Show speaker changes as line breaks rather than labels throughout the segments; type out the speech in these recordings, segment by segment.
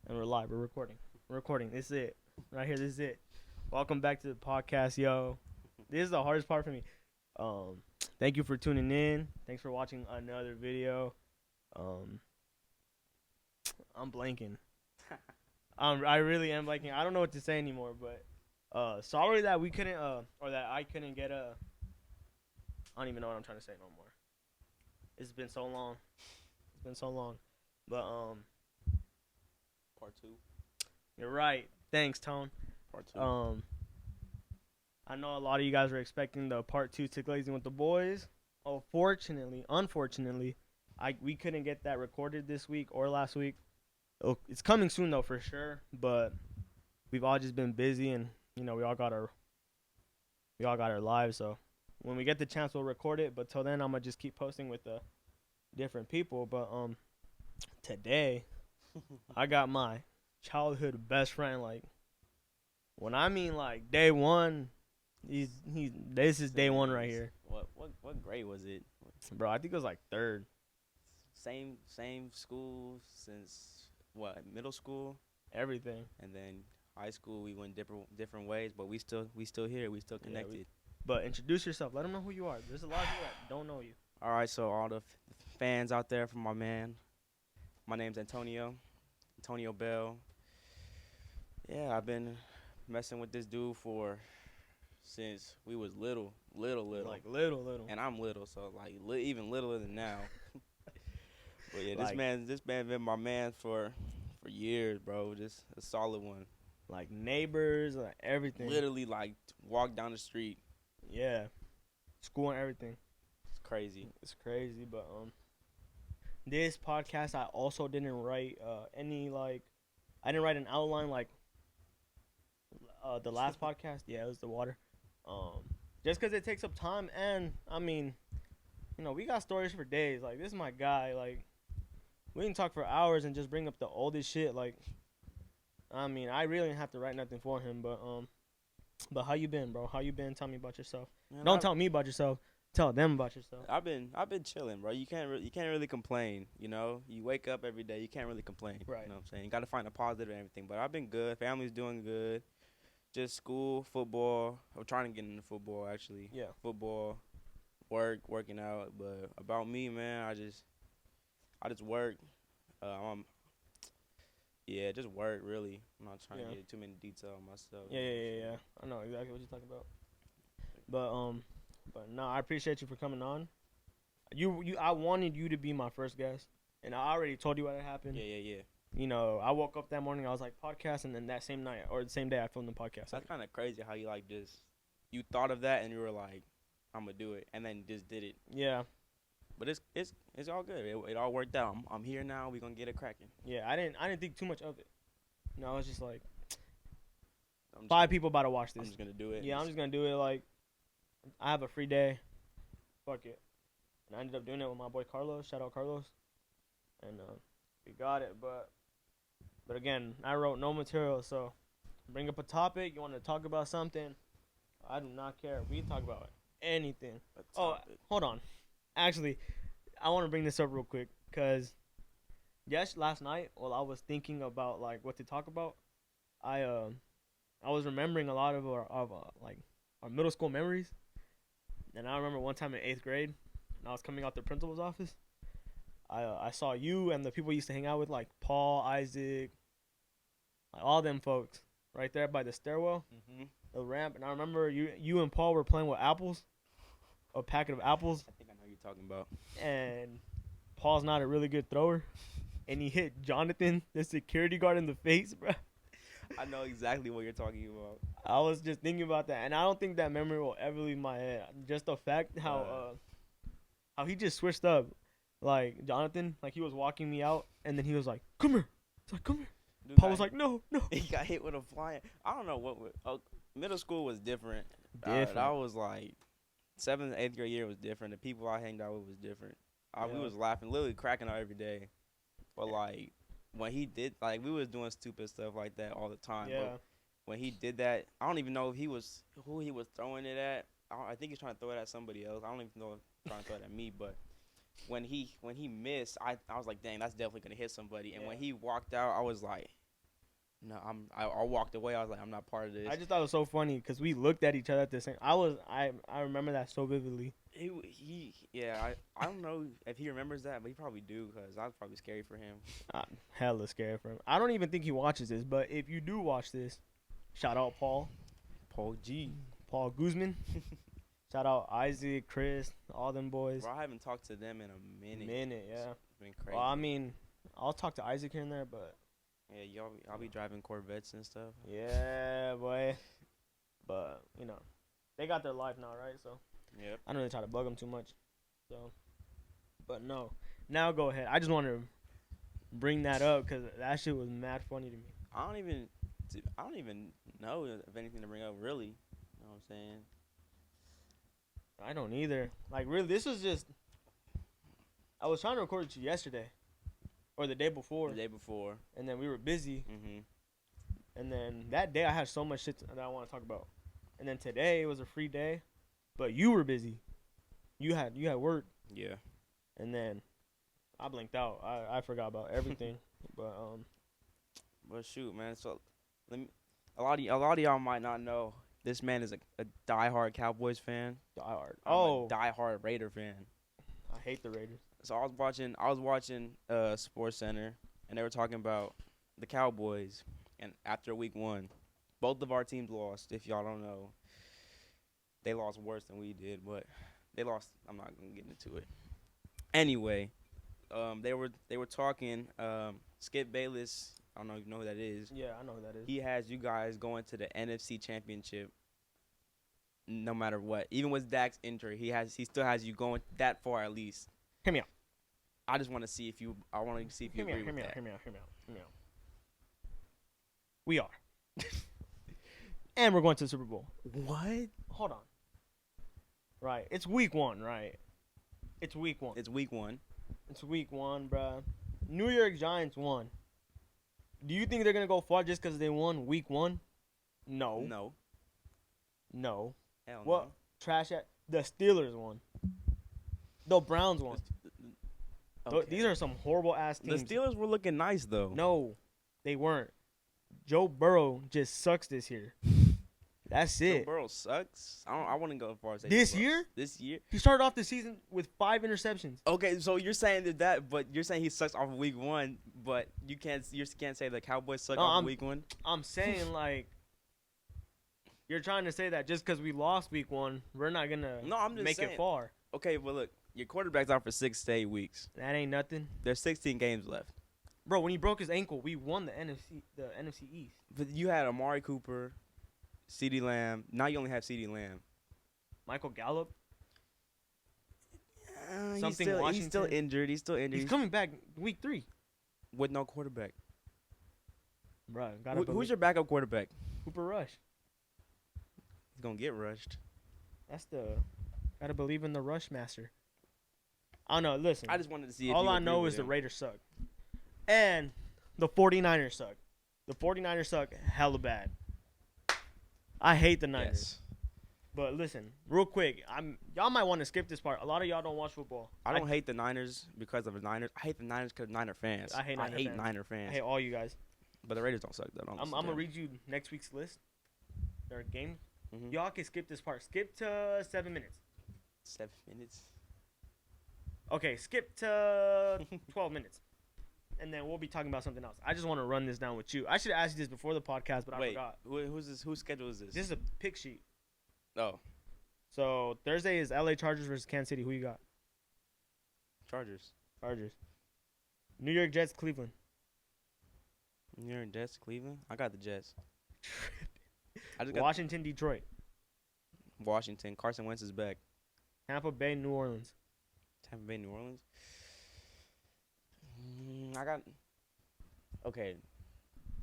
And we're live. We're recording. We're recording. This is it. Right here. This is it. Welcome back to the podcast, yo. This is the hardest part for me. Thank you for tuning in. Thanks for watching another video. I'm blanking. I really am blanking. I don't know what to say anymore, but sorry that we couldn't or that I couldn't get a I don't even know what I'm trying to say no more. It's been so long. It's been so long. But
Part 2.
you're right. Thanks, Tone.
Part 2.
I know a lot of you guys were expecting the part 2 to Glazing with the Boys. Unfortunately, we couldn't get that recorded this week or last week. It's coming soon though for sure, but we've all just been busy and we all got our lives, so when we get the chance we'll record it, but till then I'm going to just keep posting with the different people. But today I got my childhood best friend. Like, when I mean like day one, this is day one right here.
What grade was it?
Bro, I think it was like third.
Same school since what, middle school,
Everything.
and then high school we went different ways, but we still here. We still connected.
But introduce yourself. Let them know who you are. There's a lot of people that don't know you.
All right, so all the fans out there from my man, my name's Antonio Bell. Yeah, I've been messing with this dude since we was little.
Like little.
And I'm little, so like even littler than now. But yeah,
Like,
this man been my man for years, bro. Just a solid one.
like neighbors, like everything.
Literally, like walk down the street.
Yeah. School and everything.
It's crazy.
It's crazy, but this podcast I also didn't write I didn't write an outline like the last podcast. Yeah, it was the water. Just because it takes up time, and I mean, we got stories for days. Like, this is my guy. Like, we can talk for hours and just bring up the oldest shit. Like, I mean, I really didn't have to write nothing for him, but how you been, bro? How you been? Tell me about yourself.
Man,
Don't tell me about yourself. Tell them about yourself.
I've been chilling, bro. You can't really complain. You wake up every day. You can't really complain.
Right.
You know what I'm saying? You got to find a positive and everything. But I've been good. Family's doing good. Just school, football. I'm trying to get into football, actually.
Yeah.
Football, working out. But about me, man, I just work. Just work, really. I'm not trying to get too many details on myself.
Yeah. I know exactly what you're talking about. But no, I appreciate you for coming on. I wanted you to be my first guest, and I already told you what had happened.
Yeah.
I woke up that morning, I was like, podcast, and then that same night or the same day I filmed the podcast.
That's kind of crazy how you you thought of that and you were like, I'm gonna do it, and then just did it.
Yeah.
But it's all good. It all worked out. I'm here now. We're gonna get it cracking.
Yeah, I didn't think too much of it. I was just like, people about to watch this.
I'm just gonna do it.
Yeah, I'm just gonna do it. Like, I have a free day. Fuck it. And I ended up doing it with my boy Carlos. Shout out Carlos. And we got it. But again, I wrote no material, so bring up a topic. You want to talk about something? I do not care. We can talk about anything. Oh, hold on. Actually, I want to bring this up real quick because last night while I was thinking about like what to talk about, I was remembering a lot of our middle school memories. And I remember one time in 8th grade, and I was coming out the principal's office. I saw you and the people you used to hang out with, like Paul, Isaac, like all them folks, right there by the stairwell, the ramp. And I remember you and Paul were playing with apples, a packet of apples.
I think I know what you're talking about.
And Paul's not a really good thrower, and he hit Jonathan, the security guard, in the face, bro.
I know exactly what you're talking about.
I was just thinking about that, and I don't think that memory will ever leave my head. Just the fact how he just switched up. Like, Jonathan, like, he was walking me out, and then he was like, come here. He's like, come here.
Dude,
Paul was like, no.
He got hit with a flying. I don't know middle school was different.
Different.
I was like 7th, 8th grade year was different. The people I hanged out with was different. We was laughing, literally cracking out every day. But like when he did, like, we was doing stupid stuff like that all the time.
Yeah.
But when he did that, I don't even know if who he was throwing it at. I think he's trying to throw it at somebody else. I don't even know if he's trying to throw it at me, but when he missed, I was like, dang, that's definitely gonna hit somebody. And when he walked out, I was like, No, I walked away. I was like, I'm not part of this.
I just thought it was so funny because we looked at each other at the same. I remember that so vividly.
I don't know if he remembers that, but he probably do because that was probably scary for him.
Hella scared for him. I don't even think he watches this, but if you do watch this, shout out Paul
G.
Paul Guzman. Shout out Isaac, Chris, all them boys.
Bro, I haven't talked to them in a minute.
Yeah.
It's been crazy.
Well, I mean, I'll talk to Isaac here and there, but
yeah, I'll be driving Corvettes and stuff.
yeah, boy. But they got their life now, right? So
Yep.
I don't really try to bug them too much. So, but no. Now go ahead. I just want to bring that up because that shit was mad funny to me.
I don't even know of anything to bring up really. You know what I'm saying?
I don't either. Like, really, this was just. I was trying to record it yesterday, or the day before.
The day before.
And then we were busy.
Mhm.
And then that day I had so much shit that I want to talk about. And then today it was a free day, but you were busy. You had work.
Yeah.
And then I blinked out. I forgot about everything.
But shoot, man. So a lot of y'all might not know. This man is a diehard Cowboys fan.
Diehard.
I'm a diehard Raider fan.
I hate the Raiders.
So I was watching Sports Center, and they were talking about the Cowboys. And after week 1, both of our teams lost. If y'all don't know, they lost worse than we did, but they lost. I'm not gonna get into it. Anyway, they were talking. Skip Bayless. I don't know if you know who that is.
Yeah, I know who that is.
He has you guys going to the NFC Championship. No matter what, even with Dak's injury, he still has you going that far at least.
Hear me out.
I just want to see if you. I want to see if you agree with that.
Hear me out. We are. And we're going to the Super Bowl.
What?
Hold on. Right. It's week 1, right? It's week 1.
It's week 1.
It's week 1, bruh. New York Giants won. Do you think they're going to go far just because they won week 1? No.
No. Hell
What?
no.
Trash at the Steelers won. The Browns won.
Okay.
These are some horrible ass teams.
The Steelers were looking nice though.
No, they weren't. Joe Burrow just sucks this year. That's it.
Joe Burrow sucks. I wouldn't go as far as say
This year?
This year.
He started off the season with 5 interceptions.
Okay, so you're saying but you're saying he sucks off of week 1, but you can't say the Cowboys suck off of week 1.
I'm saying like you're trying to say that just because we lost week 1, we're not gonna make it far.
Okay, well look, your quarterback's out for 6 to 8 weeks.
That ain't nothing.
There's 16 games left.
Bro, when he broke his ankle, we won the NFC East.
But you had Amari Cooper, CeeDee Lamb. Now you only have CeeDee Lamb.
Michael Gallup.
He's still injured. He's
He's coming back week 3
with no quarterback.
Bro,
who's your backup quarterback?
Cooper Rush.
He's gonna get rushed.
Gotta believe in the rush master. I don't know. Listen,
I just wanted to see.
All I know is the Raiders suck, and the 49ers suck. The 49ers suck hella bad. I hate the Niners.
Yes.
But listen, real quick, y'all might want to skip this part. A lot of y'all don't watch football.
I don't hate the Niners because of the Niners. I hate the Niners because of Niner fans.
I hate Niner fans. I hate all you guys.
But the Raiders don't suck though.
I'm gonna read you next week's list. Their game.
Mm-hmm.
Y'all can skip this part. Skip to 7 minutes.
7 minutes.
Okay, skip to 12 minutes. And then we'll be talking about something else. I just want to run this down with you. I should have asked you this before the podcast, but I forgot.
Who's this? Whose schedule is this?
This is a pick sheet.
Oh.
So Thursday is LA Chargers versus Kansas City. Who you got?
Chargers.
New York Jets, Cleveland.
New York Jets, Cleveland. I got the Jets.
Washington, Detroit.
Washington. Carson Wentz is back.
Tampa Bay, New Orleans.
Tampa Bay, New Orleans. I got. Okay.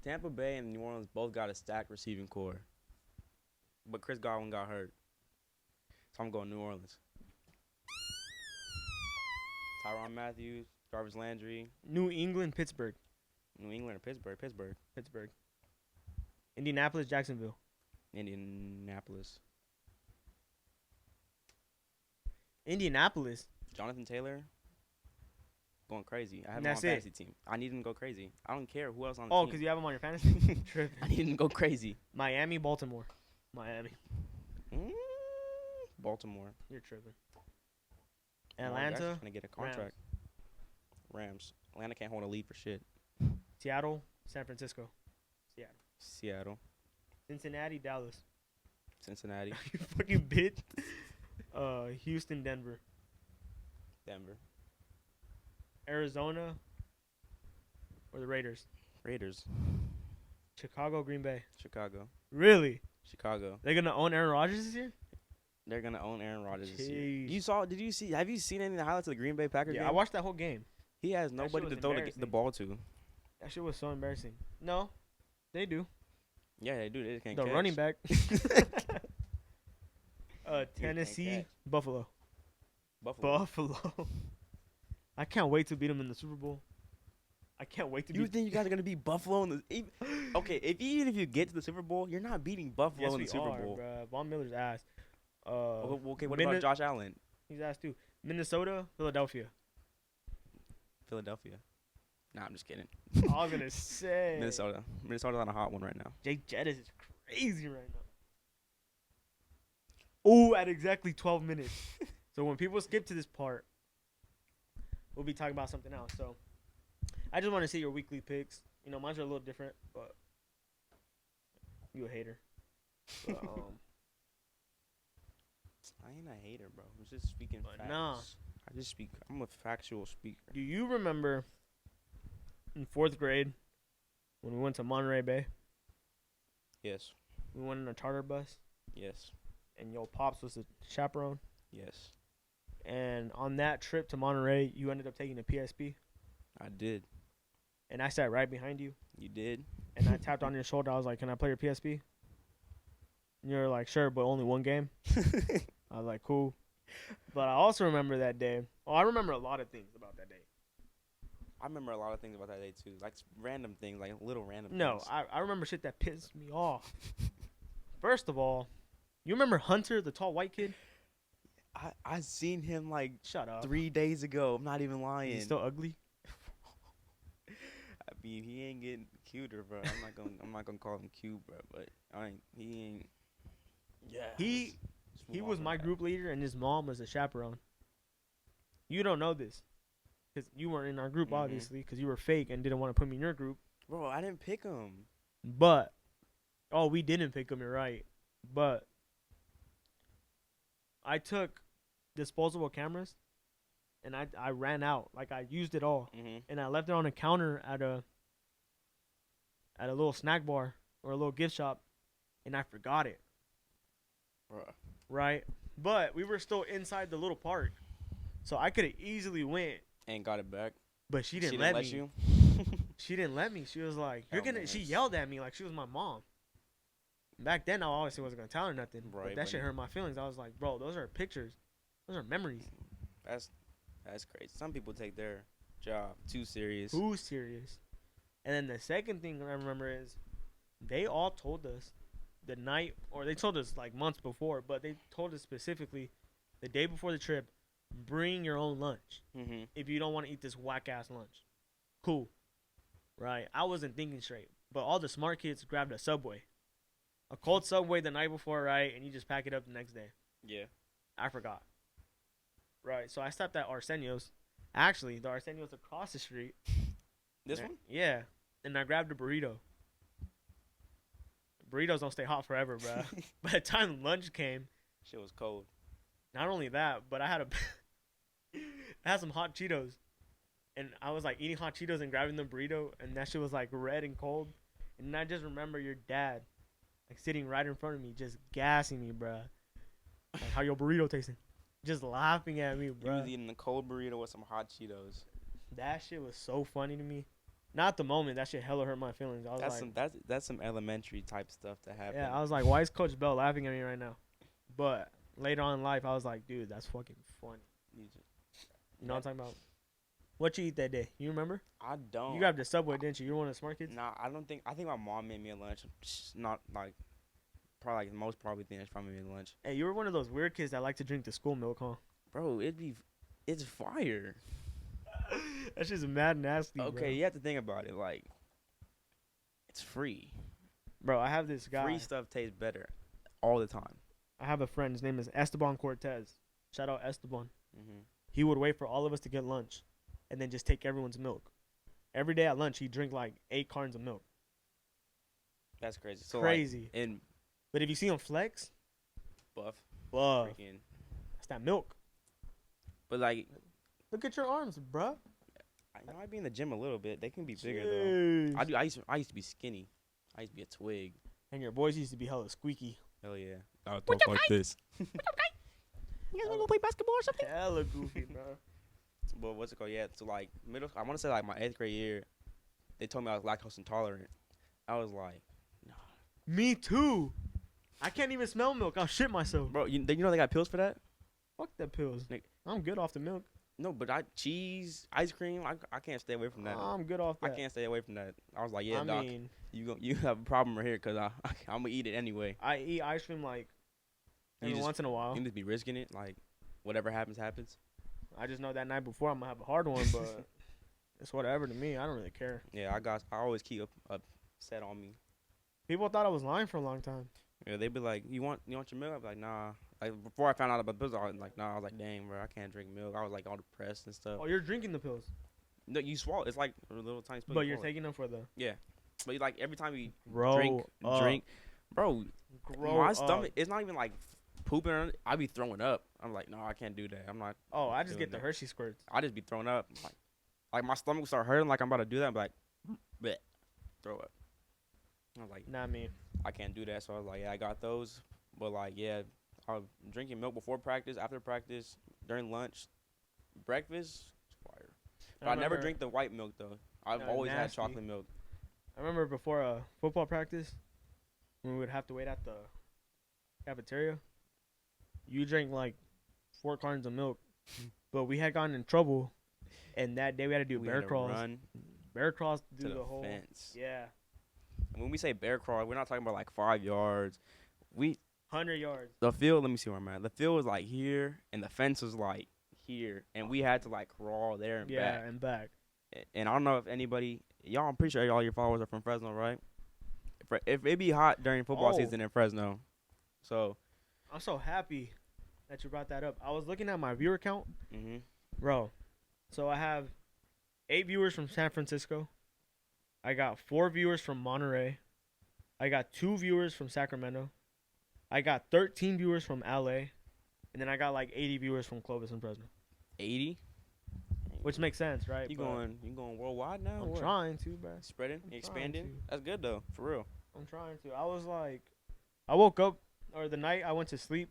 Tampa Bay and New Orleans both got a stacked receiving core. But Chris Godwin got hurt. So I'm going New Orleans. Tyrann Matthew, Jarvis Landry.
New England, Pittsburgh.
New England or Pittsburgh?
Pittsburgh. Indianapolis, Jacksonville.
Indianapolis.
Indianapolis.
Jonathan Taylor. going crazy. I have
And
him on
that's
a
it.
fantasy team. I need him to go crazy. I don't care who else on the
Oh,
team.
because you have him on your fantasy? Tripping.
I need him to go crazy.
Miami, Baltimore. Miami.
Mm, Baltimore.
You're tripping.
Lamar Jackson's
Atlanta,
trying to get a contract. Rams. Atlanta can't hold a lead for shit.
Seattle, San Francisco. Seattle.
Seattle.
Cincinnati, Dallas.
Cincinnati.
You fucking bitch. Houston, Denver.
Denver.
Arizona, or the Raiders.
Raiders.
Chicago, Green Bay.
Chicago.
Really?
Chicago.
They're gonna own Aaron Rodgers this year?
They're gonna own Aaron Rodgers this year.
Jeez.
Did you see? Have you seen any of the highlights of the Green Bay Packers
Yeah,
game?
I watched that whole game.
He has
That
nobody
shit
to
was
throw the
embarrassing.
ball to.
That shit was so embarrassing. No, they do.
Yeah, they do. They just can't
The
catch.
running back. Tennessee,
catch.
Buffalo. Buffalo. I can't wait to beat them in the Super Bowl. I can't wait to
You
beat.
think you guys are gonna beat Buffalo in the? Okay, even if you get to the Super Bowl, you're not beating Buffalo
Yes,
in
we
the Super
are,
Bowl.
bruh. Von Miller's ass.
Okay, what about Josh Allen?
He's ass too. Minnesota, Philadelphia.
Philadelphia. Nah, I'm just kidding.
I was gonna say
Minnesota. Minnesota's on a hot one right now.
Jake Jettis is crazy right now. Ooh, at exactly 12 minutes. So when people skip to this part, we'll be talking about something else. So I just want to see your weekly picks. You know, mine's are a little different, but you a hater. But,
I ain't a hater, bro. I'm just speaking
But
facts.
nah.
I just speak. I'm a factual speaker.
do you remember in 4th grade when we went to Monterey Bay?
Yes.
We went in a charter bus,
Yes.
and your pops was a chaperone.
Yes.
And on that trip to Monterey, you ended up taking a PSP,
I did.
and I sat right behind you.
You did.
And I tapped on your shoulder. I was like, "Can I play your PSP?" And you were like, "Sure, but only one game." I was like, "Cool." But I also remember that day. Oh, I remember a lot of things about that day.
I remember a lot of things about that day too, like random things, like little random.
No,
things.
I remember shit that pissed me off. First of all, you remember Hunter, the tall white kid?
I seen him like
Shut up.
3 days ago. I'm not even lying.
He's still ugly.
I mean, he ain't getting cuter, bro. I'm not gonna call him cute, bro. But he ain't. Yeah.
He was my group leader, and his mom was a chaperone. You don't know this, because you weren't in our group,
Mhm.
obviously, because you were fake and didn't want to put me in your group.
Bro, I didn't pick him.
But, oh, we didn't pick him, you're right. But I took disposable cameras, and I ran out. Like, I used it all.
Mhm.
And I left it on a counter at a little snack bar or a little gift shop, and I forgot it.
Bro.
Right? But we were still inside the little park. So I could have easily went,
And got it back.
but she didn't let me.
you.
She didn't let me. She was like,
Oh,
she
man.
yelled at me like she was my mom. Back then, I obviously wasn't going to tell her nothing. But
Right,
that
but
shit hurt my feelings. I was like, bro, those are pictures. Those are memories.
That's crazy. Some people take their job too serious.
Who's serious? And then the second thing I remember is they all told us the night, or they told us like months before, but they told us specifically the day before the trip, bring your own lunch
Mhm.
if you don't want to eat this whack ass lunch. Cool. Right? I wasn't thinking straight. But all the smart kids grabbed a Subway. A cold Subway the night before, right? And you just pack it up the next day.
Yeah.
I forgot. Right. So I stopped at Arsenio's. Actually, the Arsenio's across the street.
This
Yeah.
one?
Yeah. And I grabbed a burrito. Burritos don't stay hot forever, bro. By the time lunch came,
Shit was cold.
not only that, but I had I had some hot Cheetos. And I was like eating hot Cheetos and grabbing the burrito, and that shit was like red and cold. And I just remember your dad like sitting right in front of me, just gassing me, bruh. Like, how your burrito tasting? Just laughing at me,
You
bruh.
was eating a cold burrito with some hot Cheetos.
That shit was so funny to me. Not at the moment. That shit hella hurt my feelings. I was
That's some elementary type stuff to happen.
yeah, I was like, why is Coach Bell laughing at me right now? But later on in life, I was like, dude, that's fucking funny. You know what I'm talking about? What you eat that day? You remember?
I don't.
You grabbed the Subway, didn't you? You're one of the smart kids?
Nah, I don't think. I think my mom made me a lunch. Not like, probably like the most probably thing she probably made me a lunch.
Hey, you were one of those weird kids that like to drink the school milk, huh?
Bro, it's fire.
That shit's mad nasty,
Okay, you have to think about it. Like, it's free.
bro. I have this guy.
Free stuff tastes better all the time.
I have a friend. His name is Esteban Cortez. Shout out Esteban.
Hmm.
He would wait for all of us to get lunch, and then just take everyone's milk. Every day at lunch, he'd drink like 8 cartons of milk.
That's crazy. So
Crazy.
Like, in
But if you see him flex,
buff,
freaking,
freaking.
that's that milk.
But like,
Look at your arms, bruh.
I be in the gym a little bit. They can be bigger though.
Jeez.
I used to be skinny. I used to be a twig.
And your voice used to be hella squeaky.
Hell yeah. I would talk like this.
You guys wanna go play basketball or something? Hella goofy, bro.
But what's it called? Yeah. So like I want to say like my 8th grade year, they told me I was lactose intolerant. I was like, nah.
Me too. I can't even smell milk. I'll shit myself.
Bro, you know they got pills for that?
Fuck the pills.
Nick.
I'm good off the milk.
No, but cheese, ice cream, I can't stay away from that.
I'm good off
I
that.
can't stay away from that. I was like, yeah,
I
doc,
mean,
you have a problem right here because I'm gonna eat it anyway.
I eat ice cream like every once in a while.
You just be risking it, like whatever happens, happens.
I just know that night before I'm gonna have a hard one, but it's whatever to me. I don't really care.
Yeah, I always keep a set on me.
People thought I was lying for a long time.
Yeah, they'd be like, you want your milk? I'd be like, nah. Like before I found out about the pills, I was like, nah. I was like, dang, bro, I can't drink milk. I was like all depressed and stuff.
Oh, you're drinking the pills,
No, you swallow. It's like a little tiny spoon.
but you're taking them for the
But like every time you
grow
drink, bro,
grow
my
up.
stomach. It's not even like pooping. I be throwing up. I'm like, no, I can't do that. I'm not.
Oh, I just
doing
get the
that.
Hershey squirts.
I just be throwing up. Like my stomach will start hurting. Like I'm about to do that. I'm like, bleh, throw up. I was like,
Not me.
I can't do that. So I was like, yeah, I got those. But like, yeah, I was drinking milk before practice, after practice, during lunch, breakfast. Fire. But I never drink the white milk though. I've
No,
always had
nasty.
chocolate milk.
I remember before a football practice, when we would have to wait at the cafeteria, you drank like 4 cartons of milk, but we had gotten in trouble, and that day we had to do
We
bear
had to
crawls.
run
Bear crawls to
to
do
the
the whole.
fence.
Yeah,
And when we say bear crawl, we're not talking about like 5 yards.
100 yards.
The field. Let me see where I'm at. The field was like here, and the fence was like here, and we had to like crawl there and
Yeah,
back.
and back.
And I don't know if anybody, y'all, I'm pretty sure all your followers are from Fresno, right? If it be hot during football
Oh.
season in Fresno, so
I'm so happy that you brought that up. I was looking at my viewer count, bro. So I have 8 viewers from San Francisco. I got 4 viewers from Monterey. I got 2 viewers from Sacramento. I got 13 viewers from LA. And then I got like 80 viewers from Clovis and Fresno.
80.
Which makes sense, right?
You
But
going worldwide now?
I'm
or what?
trying to, bro.
Spreading,
I'm
expanding.
trying to.
That's good though, for real.
I'm trying to. I was like, I woke up, or the night I went to sleep.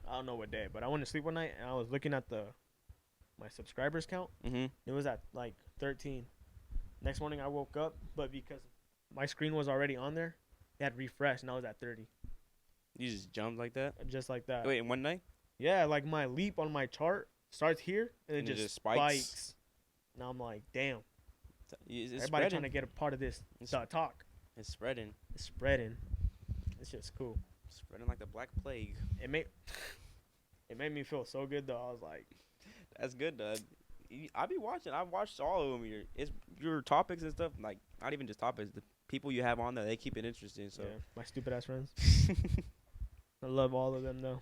I don't know what day, but I went to sleep one night and I was looking at my subscribers count.
Mm-hmm.
It was at like 13. Next morning I woke up, but because my screen was already on there, it had refreshed and I was at 30.
You just jumped like that.
Just like that.
Wait, in one night?
Yeah, like my leap on my chart starts here and
And
it
it
just
just spikes.
spikes. Now I'm like, damn.
It's
Everybody
spreading.
trying to get a part of this
It's-
talk.
It's spreading.
It's spreading. It's just cool.
Spreading like the Black Plague.
It made me feel so good though. I was like,
That's good, though. I be watching. I've watched all of them. Your topics and stuff. Like not even just topics. The people you have on there, they keep it interesting. So
yeah, my stupid ass friends. I love all of them though.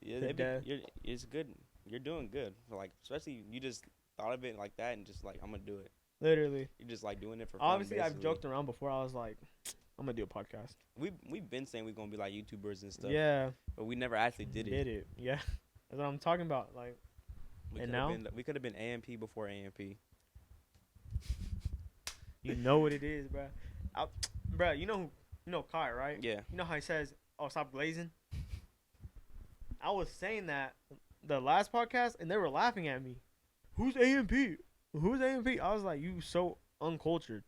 yeah,
The dad.
it's good. You're doing good. Like especially you just thought of it like that and just like I'm gonna do it.
Literally.
You're just like doing it for fun.
Obviously, I've
basically.
joked around before. I was like, I'm gonna do a podcast.
We've been saying we're gonna be like YouTubers and stuff.
Yeah,
But we never actually did it.
Yeah, that's what I'm talking about. Like, and now?
We could have been AMP before AMP.
you know what it is, bro. Bro, you know Kai, right?
Yeah.
You know how he says, "Oh, stop glazing." I was saying that the last podcast, and they were laughing at me. Who's AMP? Who's AMP? I was like, you so uncultured.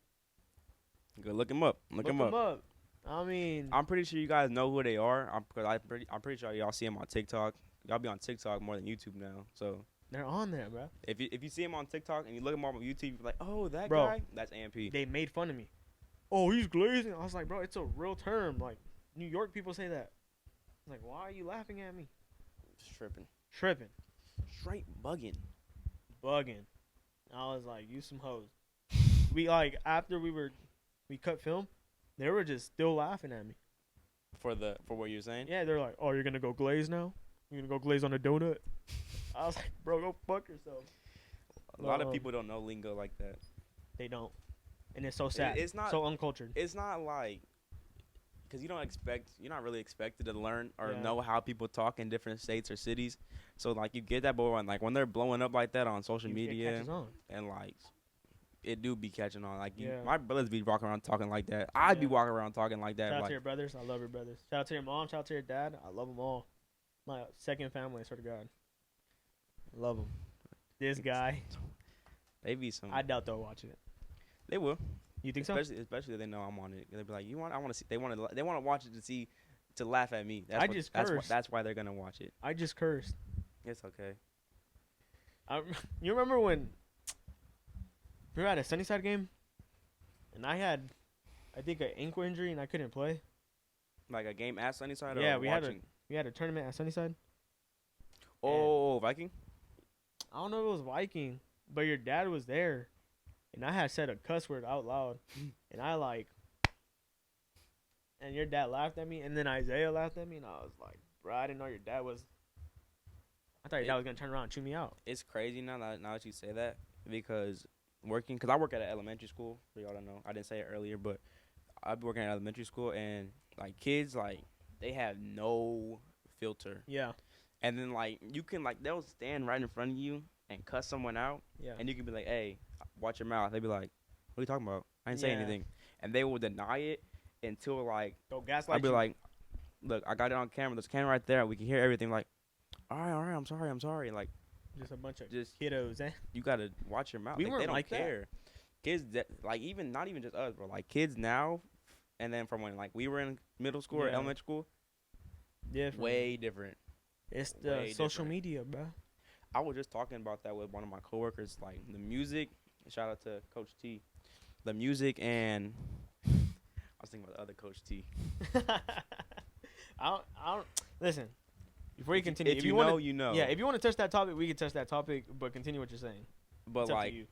Go look him up. Look him up.
I mean,
I'm pretty sure you guys know who they are. I'm pretty sure y'all see them on TikTok. Y'all be on TikTok more than YouTube now. So
they're on there, bro.
if you see him on TikTok and you look him up on YouTube, you're like, oh, that
Bro,
guy, that's AMP.
They made fun of me. Oh, he's glazing. I was like, bro, it's a real term. Like, New York people say that. I was like, why are you laughing at me?
Just tripping.
Tripping.
Straight bugging.
Bugging. I was like, you some hoes. We like after we cut film, they were just still laughing at me.
For what you're saying.
Yeah, they're like, oh, you're gonna go glaze now? You're gonna go glaze on a donut? I was like, bro, go fuck yourself.
A lot of people don't know lingo like that.
They don't, and it's so sad.
It's not
so uncultured.
It's not like because you're not really expected to learn or
Yeah.
know how people talk in different states or cities. So like you get that, but when they're blowing up like that on social
It
media
catches on.
and like it do be catching on. Like
Yeah.
my brothers be walking around talking like that. I'd be
Yeah.
walking around talking like that.
Shout out
Like
to your brothers. I love your brothers. Shout out to your mom. Shout out to your dad. I love them all. My second family. I swear to God. Love them. This guy.
they be some.
I doubt they'll watch it.
They will.
You think so?
Especially if they know I'm on it. They'll be like, "You want? I want to see." They want to watch it to laugh at me.
I just cursed.
That's why they're gonna watch it.
I just cursed.
It's okay.
You remember when we were at a Sunnyside game, and I had, I think, an ankle injury and I couldn't play.
Like a game at Sunnyside.
Yeah,
or
we
watching?
had a tournament at Sunnyside.
Oh, Viking.
I don't know if it was Viking, but your dad was there, and I had said a cuss word out loud, and and your dad laughed at me, and then Isaiah laughed at me, and I was like, bro, I didn't know your dad was. I thought your dad was gonna turn around and chew me out.
It's crazy now that you say that because I work at an elementary school. For y'all don't know, I didn't say it earlier, but I be working at elementary school and like kids like they have no filter.
Yeah,
And then like you can like they'll stand right in front of you and cuss someone out,
yeah,
and you can be like, "Hey, watch your mouth." They be like, "What are you talking about? I didn't say
Yeah.
anything," and they will deny it until like
go gaslight.
I'll be
you.
like, "Look, I got it on camera. There's a camera right there. We can hear everything." Like, all right, I'm sorry. Like,
just a bunch of
just
kiddos, eh?
you gotta watch your mouth.
We
Like,
weren't
they don't
like that.
care. Kids that like even not even just us, bro. Like kids now, and then from when like we were in middle school or
Yeah.
elementary school,
Different.
way different.
It's the
way
social
different.
media, bro.
I was just talking about that with one of my coworkers. Like the music. Shout out to Coach T. The music and I was thinking about the other Coach T.
I don't listen. Before you continue,
if you
wanna,
know, you know.
Yeah, if you want to touch that topic, we can touch that topic. But continue what you're saying.
But
It's up to you.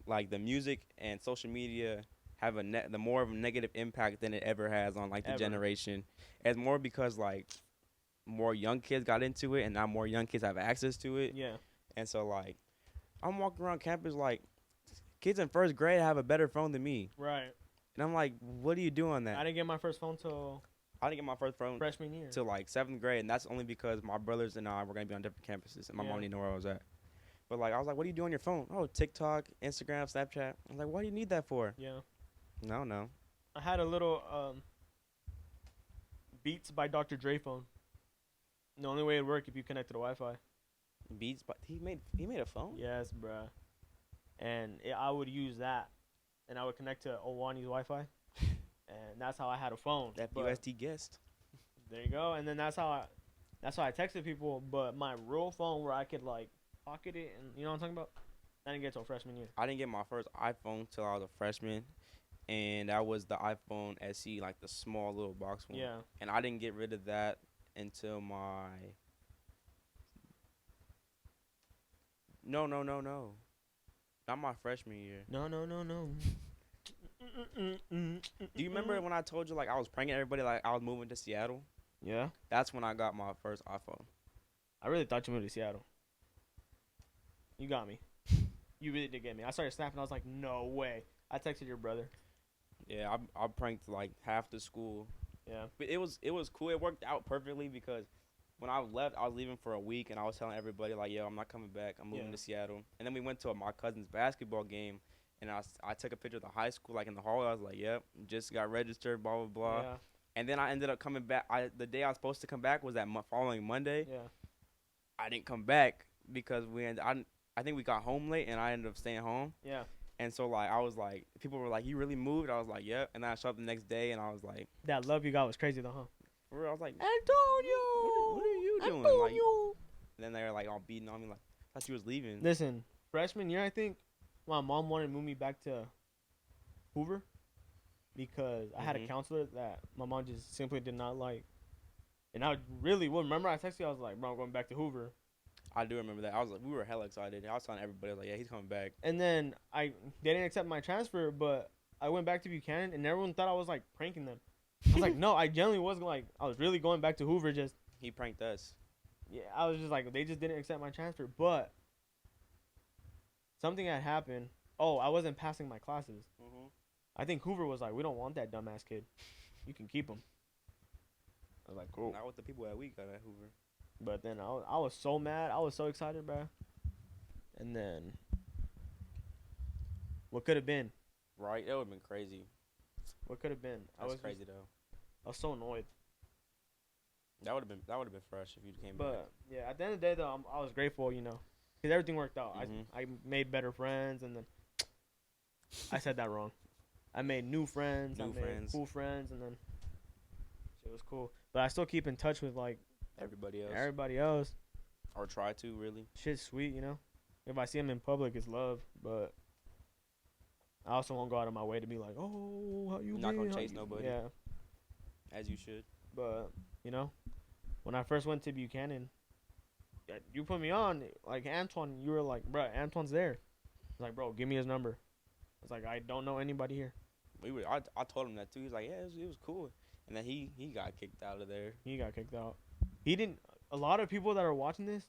like the music and social media have the more of a negative impact than it ever has on like the
Ever.
generation. It's more because like more young kids got into it, and now more young kids have access to it.
Yeah,
And so like, I'm walking around campus like, kids in first grade have a better phone than me,
right.
and I'm like, what are you doing that?
I didn't get my first phone till
I didn't get my first phone
freshman year.
till like 7th grade, and that's only because my brothers and I were gonna be on different campuses, and my
Yeah.
mom didn't know where I was at. But like, I was like, "What do you do on your phone?" "Oh, TikTok, Instagram, Snapchat." I was like, "Why do you need that for?"
Yeah,
No.
I had a little Beats by Dr. Dre phone. The only way it worked if you connected to Wi-Fi.
Beats, but he made a phone.
Yes, bruh. And I would use that, and I would connect to Owani's Wi-Fi, and that's how I had a phone.
That
But
USD guest.
there you go. And then that's how I texted people. But my real phone, where I could like pocket it, and you know what I'm talking about, I didn't get till freshman year.
I didn't get my first iPhone till I was a freshman, and that was the iPhone SE, like the small little box one.
Yeah.
And I didn't get rid of that until my. No. Not my freshman year.
No.
Do you remember when I told you like I was pranking everybody like I was moving to Seattle?
Yeah.
That's when I got my first iPhone.
I really thought you moved to Seattle. You got me. You really did get me. I started snapping. I was like, no way. I texted your brother.
Yeah, I pranked like half the school.
Yeah.
But it was cool. It worked out perfectly because when I left, I was leaving for a week, and I was telling everybody like, "Yo, I'm not coming back. I'm moving
Yeah.
to Seattle." And then we went to my cousin's basketball game, and I took a picture of the high school like in the hallway. I was like, "Yep, just got registered." Blah blah blah.
Yeah.
And then I ended up coming back. The day I was supposed to come back was that following Monday.
Yeah.
I didn't come back because I think we got home late, and I ended up staying home.
Yeah.
And so like I was like, people were like, "You really moved?" I was like, "Yep." And then I showed up the next day, and I was like,
That love you got was crazy though, huh?
for real, I was like,
Antonio.
What are you doing? Like, and then they were like all beating on me like, I thought you was leaving.
Listen, freshman year, I think my mom wanted to move me back to Hoover because I had a
Mhm.
counselor that my mom just simply did not like. And I really would remember I texted you. I was like, bro, I'm going back to Hoover.
I do remember that. I was like, we were hella excited. I was telling everybody, I was like, yeah, he's coming back.
And then they didn't accept my transfer, but I went back to Buchanan, and everyone thought I was like pranking them. I was like, no, I genuinely wasn't. Like, I was really going back to Hoover. Just
He pranked us.
yeah, I was just like, they just didn't accept my transfer, but something had happened. Oh, I wasn't passing my classes.
Mm-hmm.
I think Hoover was like, we don't want that dumbass kid. You can keep him. I was like, cool.
Not with the people that we got at Hoover.
But then I was so mad. I was so excited, bro. And then what could have been?
Right? That would have been crazy.
What could have been?
That's crazy though.
I was so annoyed.
That would have been fresh if you came back.
But yeah, at the end of the day, though, I was grateful, you know, because everything worked out.
Mhm.
I made better friends, and then I said that wrong. I made new friends. I made cool friends, and then it was cool. But I still keep in touch with like
Everybody else. Or try to, really.
Shit's sweet, you know. If I see them in public, it's love. But I also won't go out of my way to be like, oh, how you
Not
been?
gonna chase nobody.
Yeah.
As you should.
But you know, when I first went to Buchanan, you put me on like Antoine. You were like, bro, Antoine's there. I was like, bro, give me his number. I was like, I don't know anybody here.
I told him that too. He's like, yeah, it was cool. And then he got kicked out of there.
He got kicked out. He didn't. A lot of people that are watching this,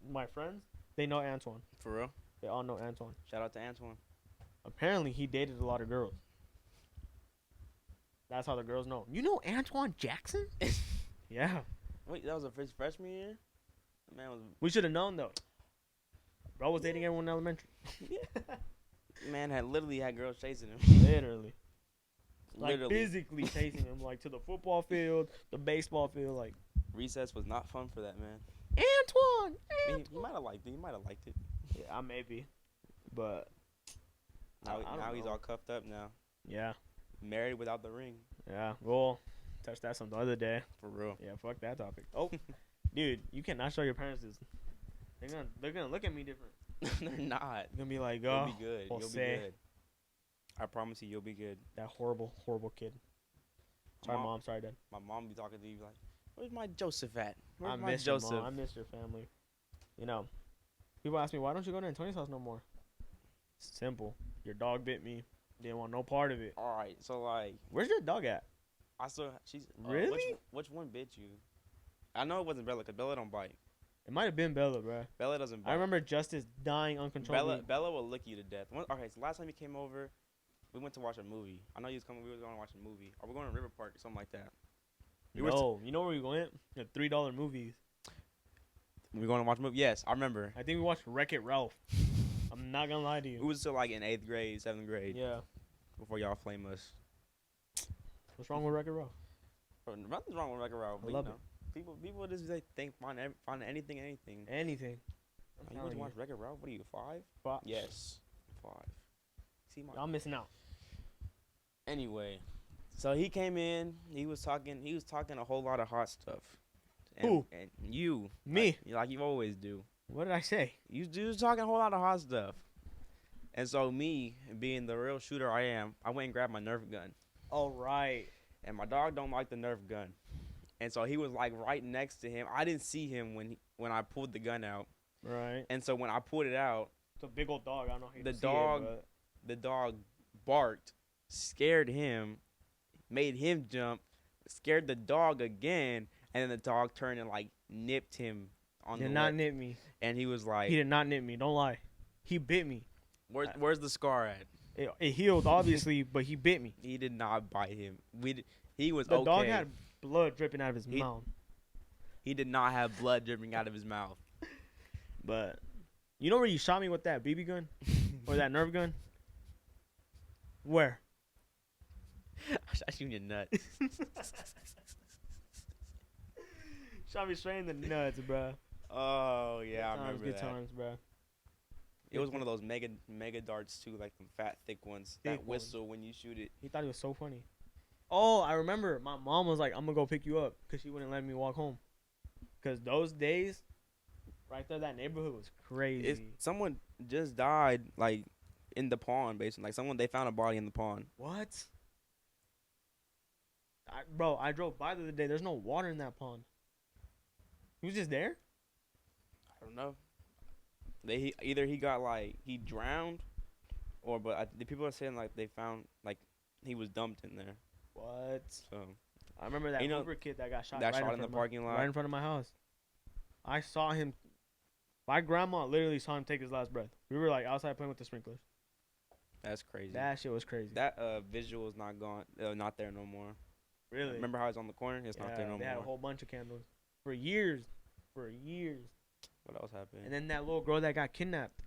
my friends, they know Antoine.
For real?
They all know Antoine.
Shout out to Antoine.
Apparently, he dated a lot of girls. That's how the girls know. You know Antoine Jackson? Yeah.
Wait, that was his freshman year? The man was.
We should have known though. Bro was dating everyone in elementary.
Man literally had girls chasing him.
Literally. Like physically chasing him, like to the football field, the baseball field, like.
Recess was not fun for that man.
Antoine.
I mean, he might have liked it.
Yeah, I maybe, but
now
I
he's all cuffed up now.
Yeah.
Married without the ring.
Yeah. Well, touched that some the other day.
For real.
Yeah. Fuck that topic. Oh, dude, you cannot show your parents this. They're gonna look at me different.
They're not.
They're gonna be like,
You'll
oh,
be good. You'll be good. I promise you, you'll be good.
That horrible, horrible kid. Sorry, mom. Sorry, dad.
My mom be talking to you like, "Where's my Joseph at?
I miss Joseph. Mom. I miss your family. You know, people ask me, why don't you go to Antonio's house no more? Simple. Your dog bit me. Didn't want no part of it.
All right, so like,
where's your dog at?
She's
really.
Which one bit you? I know it wasn't Bella, cause Bella don't bite.
It might have been Bella, bro.
Bella doesn't bite.
I remember Justice dying uncontrollably.
Bella will lick you to death. Okay, so last time you came over, we went to watch a movie. I know you was coming. We were going to watch a movie. Or we're going to River Park or something like that.
You know where we went? The $3 movies.
We going to watch a movie? Yes, I remember.
I think we watched Wreck-It Ralph. I'm not gonna lie to you.
It was still like in 8th grade, 7th grade.
Yeah.
Before y'all flame us.
What's wrong with Wreck-It Ralph?
Nothing's wrong with Wreck-It Ralph.
I love it.
People just find anything.
Anything.
You want to watch Wreck-It Ralph? What are you, 5?
5?
Yes, 5. See,
y'all missing out.
Anyway, so he came in. He was talking a whole lot of hot stuff.
Who?
And you.
Me.
Like you always do.
What did I say?
You was talking a whole lot of hot stuff. And so me, being the real shooter I am, I went and grabbed my Nerf gun.
All right.
And my dog don't like the Nerf gun. And so he was like right next to him. I didn't see him when I pulled the gun out.
Right.
And so when I pulled it out,
it's a big old dog. I don't know how you
the dog barked, scared him, made him jump, scared the dog again, and then the dog turned and like nipped him on the leg.
Did not nip me.
And he was like,
he did not nip me. Don't lie. He bit me.
Where's the scar at?
It healed obviously, but he bit me.
He did not bite him. He was
the
okay.
The dog had blood dripping out of his mouth.
He did not have blood dripping out of his mouth.
But you know where you shot me with that BB gun or that Nerf gun? Where?
I shot you in your nuts.
Shot me straight in the nuts, bro.
Oh yeah, I remember
good
that.
Good times, bro.
It was one of those mega darts too, like the fat, thick ones that whistle when you shoot it.
He thought it was so funny. Oh, I remember. My mom was like, "I'm gonna go pick you up," because she wouldn't let me walk home. Because those days, right there, that neighborhood was crazy.
Someone just died, like in the pond, basically. Like they found a body in the pond.
What? Bro, I drove by the other day. There's no water in that pond. He was just there.
I don't know. Either he got like he drowned, or the people are saying like they found like he was dumped in there.
What?
So
I remember that
you know,
Uber kid that got shot.
that
Right
shot
in
in the
front of
parking lot.
right in front of my house. I saw him. My grandma literally saw him take his last breath. We were like outside playing with the sprinklers.
That's crazy.
That shit was crazy.
That visual is not gone. Not there no more.
Really?
Remember how it's on the corner? It's not there no
they
more.
had a whole bunch of candles for years. For years.
What else happened?
And then that little girl that got kidnapped.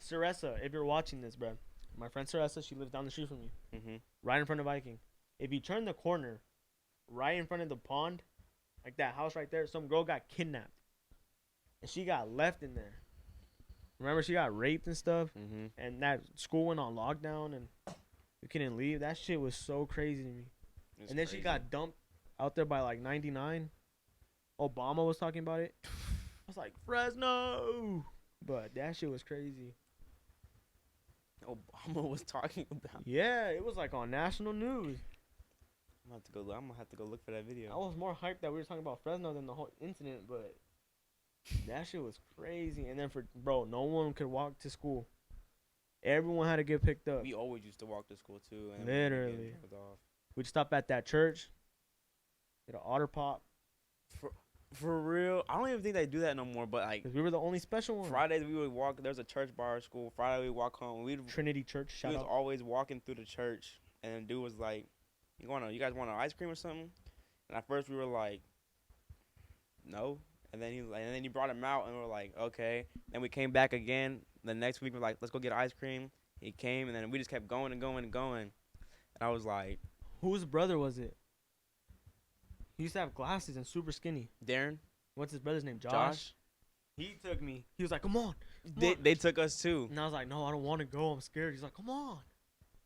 Saressa, if you're watching this, bro. My friend Saressa, she lives down the street from me.
Mm-hmm.
Right in front of Viking. If you turn the corner, right in front of the pond, like that house right there, some girl got kidnapped. And she got left in there. Remember, she got raped and stuff?
Mm-hmm.
And that school went on lockdown and we couldn't leave. That shit was so crazy to me. And then she got dumped out there by like 99. Obama was talking about it. I was like, Fresno. But that shit was crazy.
Obama was talking about.
Yeah, it was like on national news.
I'm gonna have to go look for that video.
I was more hyped that we were talking about Fresno than the whole incident, but that shit was crazy. And then no one could walk to school. Everyone had to get picked up.
We always used to walk to school too. And
Literally. We'd stop at that church. Get an otter pop.
For real, I don't even think they do that no more. But like,
Cause we were the only special ones.
Fridays we would walk. There's a church by our school. Friday we walk home.
Trinity Church.
We
Shout
was
out.
always walking through the church, and the dude was like, "You guys want an ice cream or something?" And at first we were like, "No." And then he brought him out, and we were like, "Okay." Then we came back again. The next week we were like, "Let's go get ice cream." He came, and then we just kept going and going and going. And I was like,
Whose brother was it? He used to have glasses and super skinny.
"Darren."
What's his brother's name? Josh. He took me. He was like, "Come on."
They took us too.
And I was like, "No, I don't want to go. I'm scared." He's like, "Come on."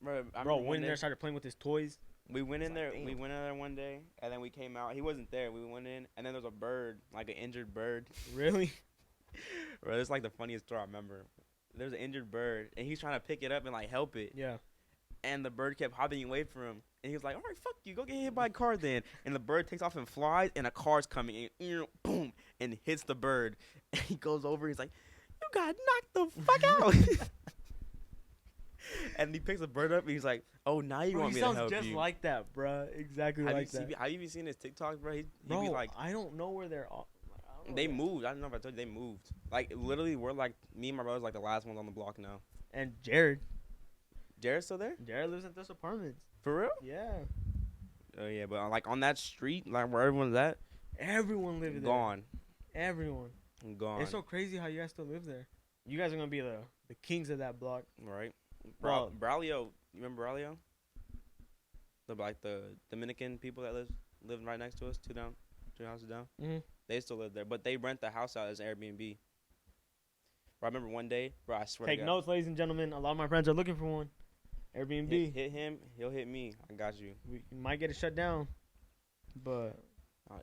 Bro,
went in there, started playing with his toys.
We went in there.
Damn.
We went in there one day, and then we came out. He wasn't there. We went in, and then there was a bird, like an injured bird.
Really?
Bro, it's like the funniest story I remember. There's an injured bird, and he's trying to pick it up and like help it.
Yeah.
And the bird kept hopping away from him, and he was like, "All right, fuck you, go get hit by a car then." And the bird takes off and flies, and a car's coming, and boom, and hits the bird. And he goes over. He's like, "You got knocked the fuck out." And he picks the bird up, and he's like, "Oh, now you want me to help you?"
He sounds just like that, bro. Exactly like that.
Have you even seen his TikToks, bro? He'd
Bro,
be like,
I don't know where they're all.
they moved. I don't know if I told you, they moved. Like, literally, we're like, me and my brother's like the last ones on the block now.
And Jared.
Jared's still there?
Jared lives in this apartments.
For real?
Yeah.
Oh, yeah, but like on that street, like where everyone's at,
Everyone lives there.
gone.
Everyone.
Gone.
It's so crazy how you guys still live there. You guys are going to be the kings of that block.
Right.
Well-
Braulio, you remember Braulio? The Dominican people that live right next to us, two houses down.
Mm-hmm.
They still live there, but they rent the house out as Airbnb. Bro, I remember one day, bro, I swear
Take
to God.
notes, ladies and gentlemen. A lot of my friends are looking for one. Airbnb.
Hit him, he'll hit me. I got you.
We might get it shut down. But.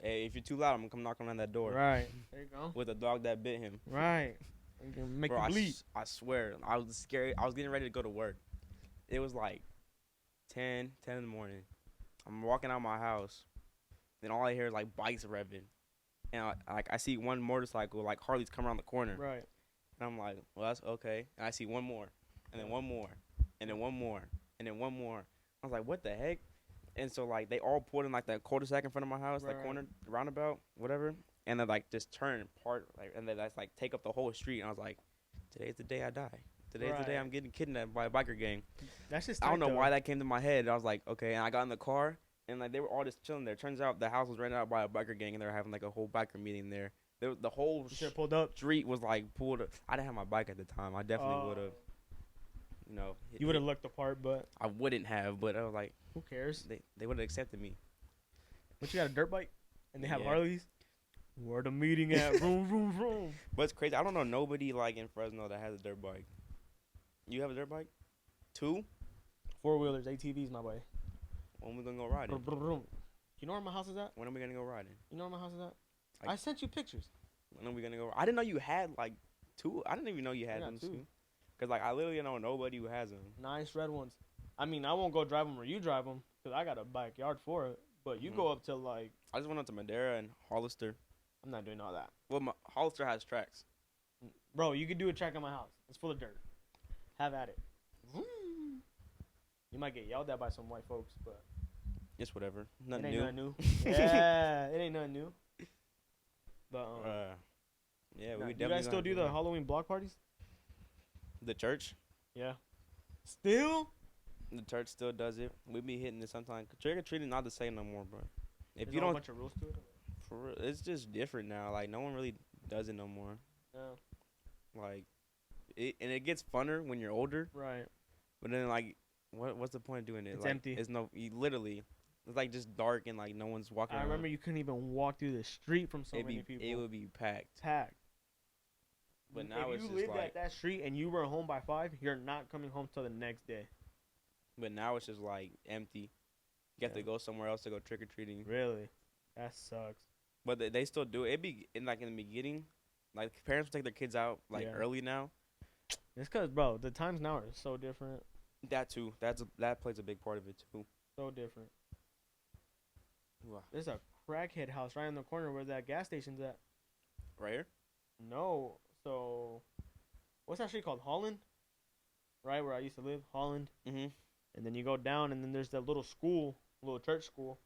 Hey, if you're too loud, I'm gonna come knocking on that door.
Right. There you go.
With a dog that bit him.
Right. I'm gonna make
Bro,
you bleed.
I swear, I was scared. I was getting ready to go to work. It was like 10 in the morning. I'm walking out my house, then all I hear is like bikes revving, and I see one motorcycle like Harley's come around the corner,
Right.
and I'm like, well, that's okay. And I see one more, and then one more, and then one more, and then one more. I was like, what the heck? And so like they all pulled in like that cul-de-sac in front of my house,
Right.
that corner roundabout, whatever, and then like just turn part like, and then that's like take up the whole street. And I was like, today's the day I die. Today's the day
Right.
I'm getting kidnapped by a biker gang.
That's just.
I don't know why that came to my head. I was like, okay. And I got in the car, and like they were all just chilling there. Turns out the house was rented out by a biker gang, and they were having like a whole biker meeting there. The whole
You should have pulled up.
street was like pulled up. I didn't have my bike at the time. I definitely would have, you know.
You would have looked the part, but
I wouldn't have, but I was like,
who cares?
they would have accepted me.
But you got a dirt bike, and they have
Yeah.
Harleys. Where the meeting at? Vroom, vroom, vroom.
But it's crazy. I don't know nobody like in Fresno that has a dirt bike. You have a dirt bike? 2?
4-wheelers, ATVs, my boy.
When we gonna go riding?
Vroom, vroom. You know where my house is at?
When are we gonna go riding?
You know where my house is at?
Like-
I sent you pictures.
When are we gonna go? I didn't know you had like 2. I didn't even know you
I
had
got
them
2.
too. Cause like I literally know nobody who has them.
Nice red ones. I mean, I won't go drive them where you drive them because I got a backyard for it. But you
Mhm.
go up to like,
I just went up to Madera and Hollister.
I'm not doing all that.
Well, Hollister has tracks.
Bro, you could do a track on my house. It's full of dirt. Have at it. You might get yelled at by some white folks, but
It's whatever.
it
Nothing
ain't
new.
nothing new. Yeah, it ain't nothing new. But
Yeah,
nah,
we
do you
definitely
guys still
gonna
do the
that.
Halloween block parties?
The church.
Yeah. Still?
The church still does it. We be hitting it sometimes. Trick or treating not the same no more, bro. If
There's
you
a whole
don't,
bunch of rules to it.
for real, it's just different now. Like no one really does it no more.
Yeah.
Like, and it gets funner when you're older.
Right.
But then like, what's the point of doing it?
It's
like,
empty.
It's no, literally, it's like just dark and like no one's walking
I
around.
remember you couldn't even walk through the street from so many people.
It would be packed.
Packed.
But now
if
it's
you
just
lived
like,
at that street and you were home by 5, you're not coming home till the next day.
but now it's just like empty. You have to
Yeah.
go somewhere else to go trick or treating.
Really? That sucks.
But they still do it. It be in like in the beginning, like parents will take their kids out like
Yeah.
early now.
It's because, bro, the times now are so different.
That too. That plays a big part of it too.
So different.
Wow.
There's a crackhead house right in the corner where that gas station's at.
Right here?
No. So, what's that street called? Holland? Right where I used to live? Holland.
Mm-hmm.
And then you go down, and then there's that little school, little church school.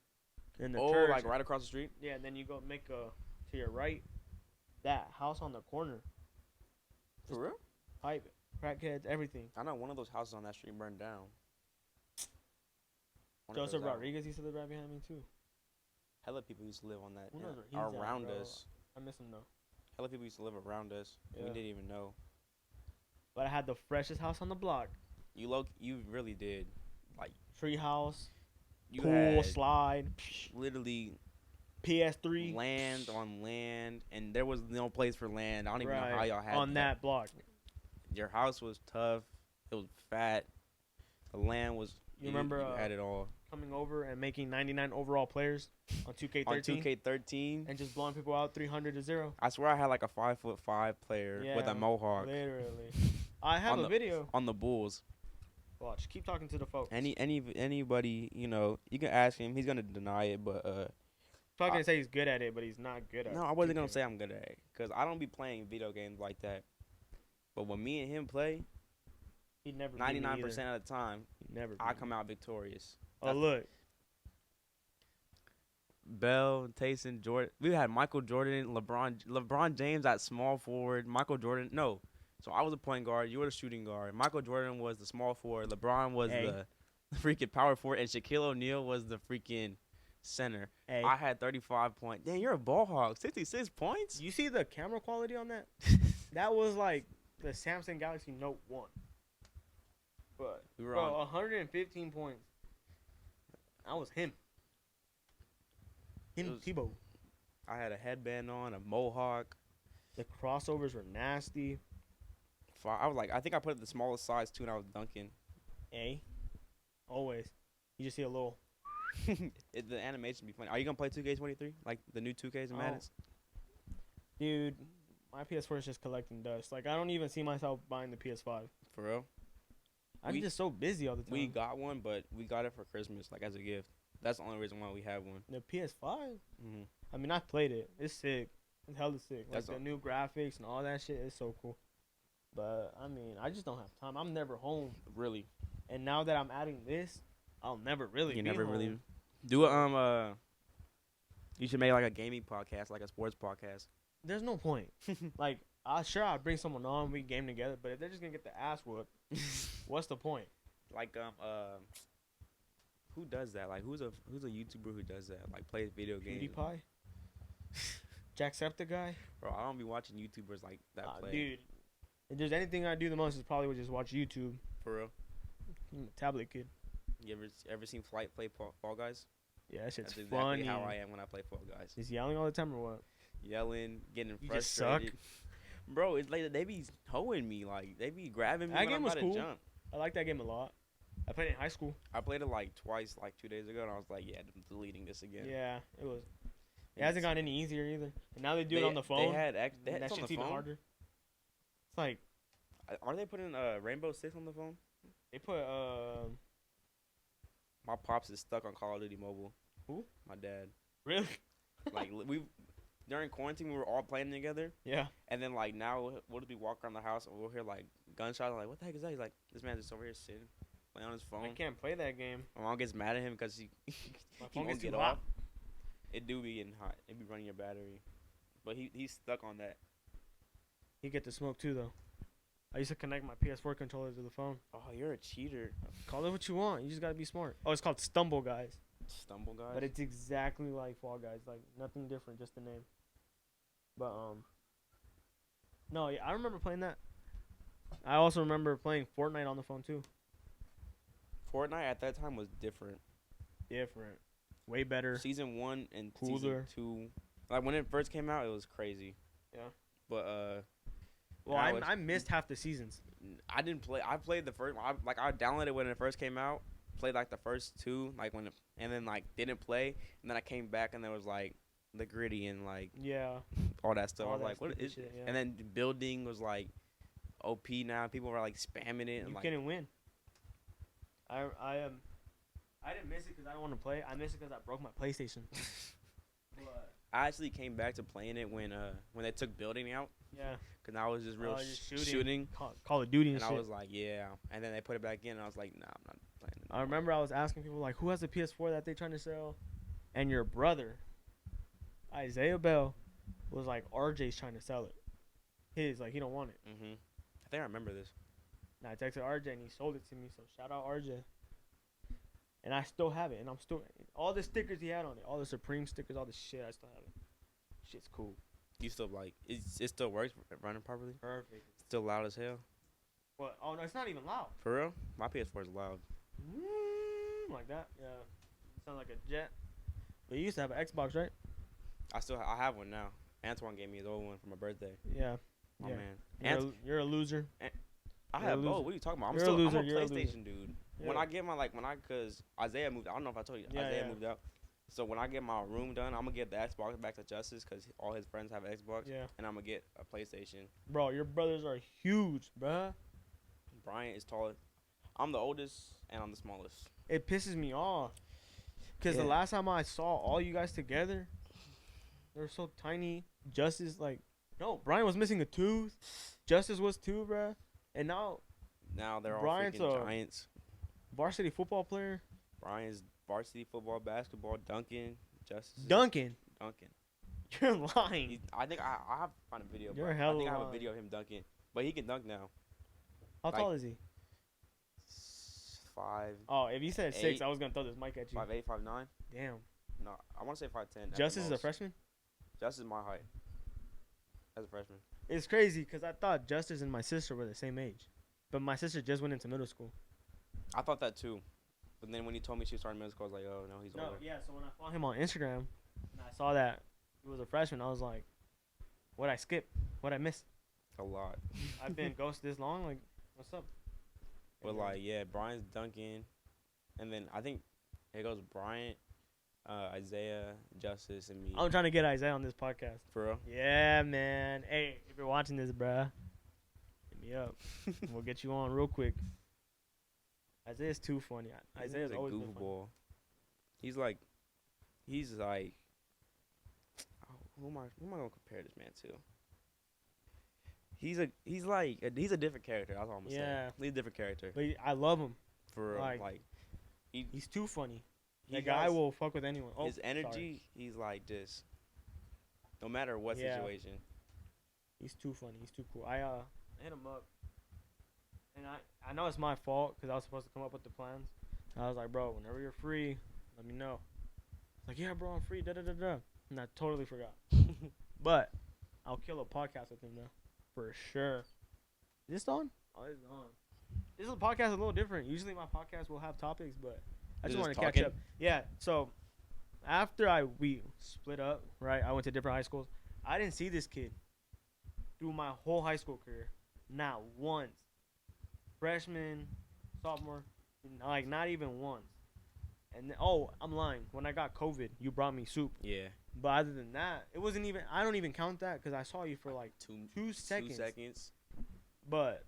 And the
Oh,
church.
like right across the street?
Yeah, and then you go make a to your right. That house on the corner.
For real?
Pipe, crackheads, everything.
I know one of those houses on that street burned down. Wonder if it
Joseph
was that one.
Rodriguez used to live right behind me too.
Hella people used to live on that.
Who knows where he's at,
around
bro?
us.
I miss him though.
Hella people used to live around us.
Yeah.
We didn't even know.
But I had the freshest house on the block.
You really did. Like
Tree house,
you
pool,
had
slide,
literally
PS3.
land on land, and there was no place for land. I don't even know how
Right,
y'all had
on that block.
Your house was tough. It was fat. The land was.
You remember,
You had it all
Coming over and making 99 overall players on 2K13
on 2K13.
and just blowing people out 300 to 0.
I swear I had like a 5'5" player with
Yeah,
a mohawk
Literally. I have
On
a
the-
video.
on the Bulls.
Watch. Keep talking to the folks.
Anybody, you know, you can ask him. He's gonna deny it, but
Probably gonna say he's good at it, but he's not good at it.
no, I wasn't gonna say I'm good at it because I don't be playing video games like that. But when me and him play,
He'd never beat me
99%
either.
of the time,
He'd never
I
beat
come
me.
out victorious.
Oh, look.
Bell, Taysom, Jordan. We had Michael Jordan, LeBron James at small forward. Michael Jordan, no. So I was a point guard. You were the shooting guard. Michael Jordan was the small forward. LeBron was
Hey.
the freaking power forward, and Shaquille O'Neal was the freaking center.
Hey,
I had 35 points. Damn, you're a ball hog. 66 points.
you see the camera quality on that? That was like the Samsung Galaxy Note 1. But,
We were
bro,
on.
115 points. That was him.
It
Him,
was-
Tebow.
I had a headband on, a mohawk.
The crossovers were nasty.
I was like, I think I put it the smallest size too, and I was dunking.
A. Always. You just see a little.
The animation be funny. Are you gonna play 2K23 like the new 2Ks and
Oh.
Madden?
Dude, my PS4 is just collecting dust. Like, I don't even see myself buying the PS5.
For real?
I'm
We-
just so busy all the time.
We got one, but we got it for Christmas, like as a gift. That's the only reason why we have one.
The PS5?
Hmm
I mean, I played it. It's sick. It's hella sick. Like,
That's
the
a-
new graphics and all that shit is so cool. But, I mean, I just don't have time. I'm never home.
Really?
And now that I'm adding this, I'll never really
You
be
never
home.
really do it. You should make like a gaming podcast, like a sports podcast.
There's no point. Like, I'll bring someone on. We game together. But if they're just going to get the ass whooped, what's the point?
Like who does that? Like who's a YouTuber who does that? Like plays video games.
PewDiePie? Jacksepticeye?
Bro, I don't be watching YouTubers like that play.
Dude, if there's anything I do the most, is probably would just watch YouTube.
For real?
I'm a tablet kid.
You ever seen Flight play Fall Guys?
Yeah, that shit's
That's exactly
funny.
how I am when I play Fall Guys.
Just yelling all the time or what?
Yelling, getting
You just
frustrated.
suck?
Bro, it's like they be hoeing me, like they be grabbing me
That
when
game
I'm
was
about
cool.
to jump.
I like that game a lot. I played it in high school.
I played it like twice, like 2 days ago, and I was like, yeah, I'm deleting this again.
Yeah, it was. It hasn't gotten any easier either. And now they do it on the phone.
They had
and that
it's on
shit's
the
even
phone.
harder. It's like
Are they putting Rainbow Six on the phone?
they put
My pops is stuck on Call of Duty Mobile.
Who?
My dad.
really?
Like during quarantine we were all playing together,
Yeah.
and then like now what if we walk around the house and we'll hear like gunshots? I'm like, what the heck is that? He's like, this man's just over here sitting, playing on his phone.
I can't play that game.
My mom gets mad at him because he
My
he
phone
won't
gets too
get
hot.
off. It do be getting hot. It be running your battery, but he's stuck on that.
You get to smoke too, though. I used to connect my PS4 controller to the phone.
Oh, you're a cheater.
Call it what you want. You just gotta be smart. Oh, it's called Stumble Guys,
Stumble guys.
but it's exactly like Fall Guys. Like nothing different, just the name. But no, yeah, I remember playing that. I also remember playing Fortnite on the phone too.
Fortnite at that time was different.
Different, way better.
Season 1 and
Cooler.
season 2, like when it first came out, it was crazy.
Yeah.
But
Well,
now
I missed half the seasons.
I didn't play. I played the first. I downloaded it when it first came out. Played like the first 2, like and then like didn't play, and then I came back and there was like the gritty and like
Yeah.
all that stuff.
All
I was
that
like, what
stupid
is?
shit, yeah.
And then the building was like OP now. People were like spamming it. And
You
like,
couldn't win. I didn't miss it because I don't want to play. I missed it because I broke my PlayStation. But
I actually came back to playing it when they took building out,
yeah,
cause I was just real
just
shooting.
Call of Duty and
And I
shit.
was like, yeah. And then they put it back in, and I was like, nah, I'm not playing it.
I remember I was asking people like, who has a PS4 that they trying to sell? And your brother, Isaiah Bell, was like, RJ's trying to sell it. His like he don't want it.
I think I remember this.
And I texted RJ and he sold it to me. So shout out RJ. And I still have it, and I'm still all the stickers he had on it, all the Supreme stickers, all the shit. I still have it. Shit's cool.
You still like it still works running properly?
Perfect.
Still loud as hell?
What? Oh no, it's not even loud.
For real? My PS4 is loud.
Like that. Yeah. Sounds like a jet. But you used to have an Xbox, right?
I have one now. Antoine gave me his old one for my birthday.
Yeah.
My
Yeah.
man.
You're a loser.
I
You're a
have
loser.
both. What are you talking about?
You're a loser,
I'm a
you're a loser.
PlayStation dude. When
Yeah.
I get my cause Isaiah moved. I don't know if I told you.
Yeah,
Isaiah
yeah.
moved out. So when I get my room done, I'm gonna get the Xbox back to Justice because all his friends have Xbox,
Yeah.
and I'm gonna get a PlayStation.
Bro, your brothers are huge, bruh.
Brian is taller. I'm the oldest and I'm the smallest.
It pisses me off. Because
Yeah.
the last time I saw all you guys together, they were so tiny. Justice, like, no, Brian was missing a tooth. Justice was too, bruh. And now,
Now they're all
Brian's
freaking
a-
giants.
varsity football player.
Brian's varsity football, basketball, Duncan, Justice.
Duncan.
Duncan.
You're lying.
I think I have to find a video.
You're
Bro. I
hella
think I have a
lying.
video of him dunking, but he can dunk now.
How
like-
tall is he?
5'8",
Oh, if you said 6,
8.
I was going to throw this mic at you.
5'8", 5'9".
Damn.
No, I want to say 5'10".
Justice is a freshman?
Justice is my height as a freshman.
It's crazy because I thought Justice and my sister were the same age. But my sister just went into middle school.
I thought that too, but then when he told me she was starting middle school, I was like, oh no, he's
No,
older.
yeah, so when I followed him on Instagram and I saw that he was a freshman, I was like, what'd I skip? What'd I miss?
A lot.
I've been ghosted this long? Like, what's up?
But
And then-
like, yeah, Brian's dunking, and then I think it goes Bryant, Isaiah, Justice, and me.
I'm trying to get Isaiah on this podcast.
For real?
Yeah, man. Hey, if you're watching this, bruh, hit me up. We'll get you on real quick. Isaiah's too funny. Isaiah's
a
always been funny.
goofball. He's like, oh, who am I gonna compare this man to? He's a different character. That's all I'm gonna
Yeah.
say. He's a different character.
But I love him.
For real.
like,
he
He's too funny.
he
That guy
has-
will fuck with anyone. Oh,
his energy.
sorry.
He's like just, no matter what
Yeah.
situation.
He's too funny. He's too cool. I hit him up, and I know it's my fault because I was supposed to come up with the plans. And I was like, bro, whenever you're free, let me know. He's like, yeah, bro, I'm free. Da da da da. And I totally forgot. But I'll kill a podcast with him though, for sure. Is this on? Oh, it's on. This is a podcast a little different. Usually my podcast will have topics, but I just
Just
want to catch
talking?
up. Yeah. So after we split up, right? I went to different high schools. I didn't see this kid through my whole high school career, not once. Freshman, sophomore, like not even once. And then, oh, I'm lying. When I got COVID, you brought me soup.
Yeah.
But other than that, it wasn't even. I don't even count that because I saw you for like 2 seconds.
2 seconds.
But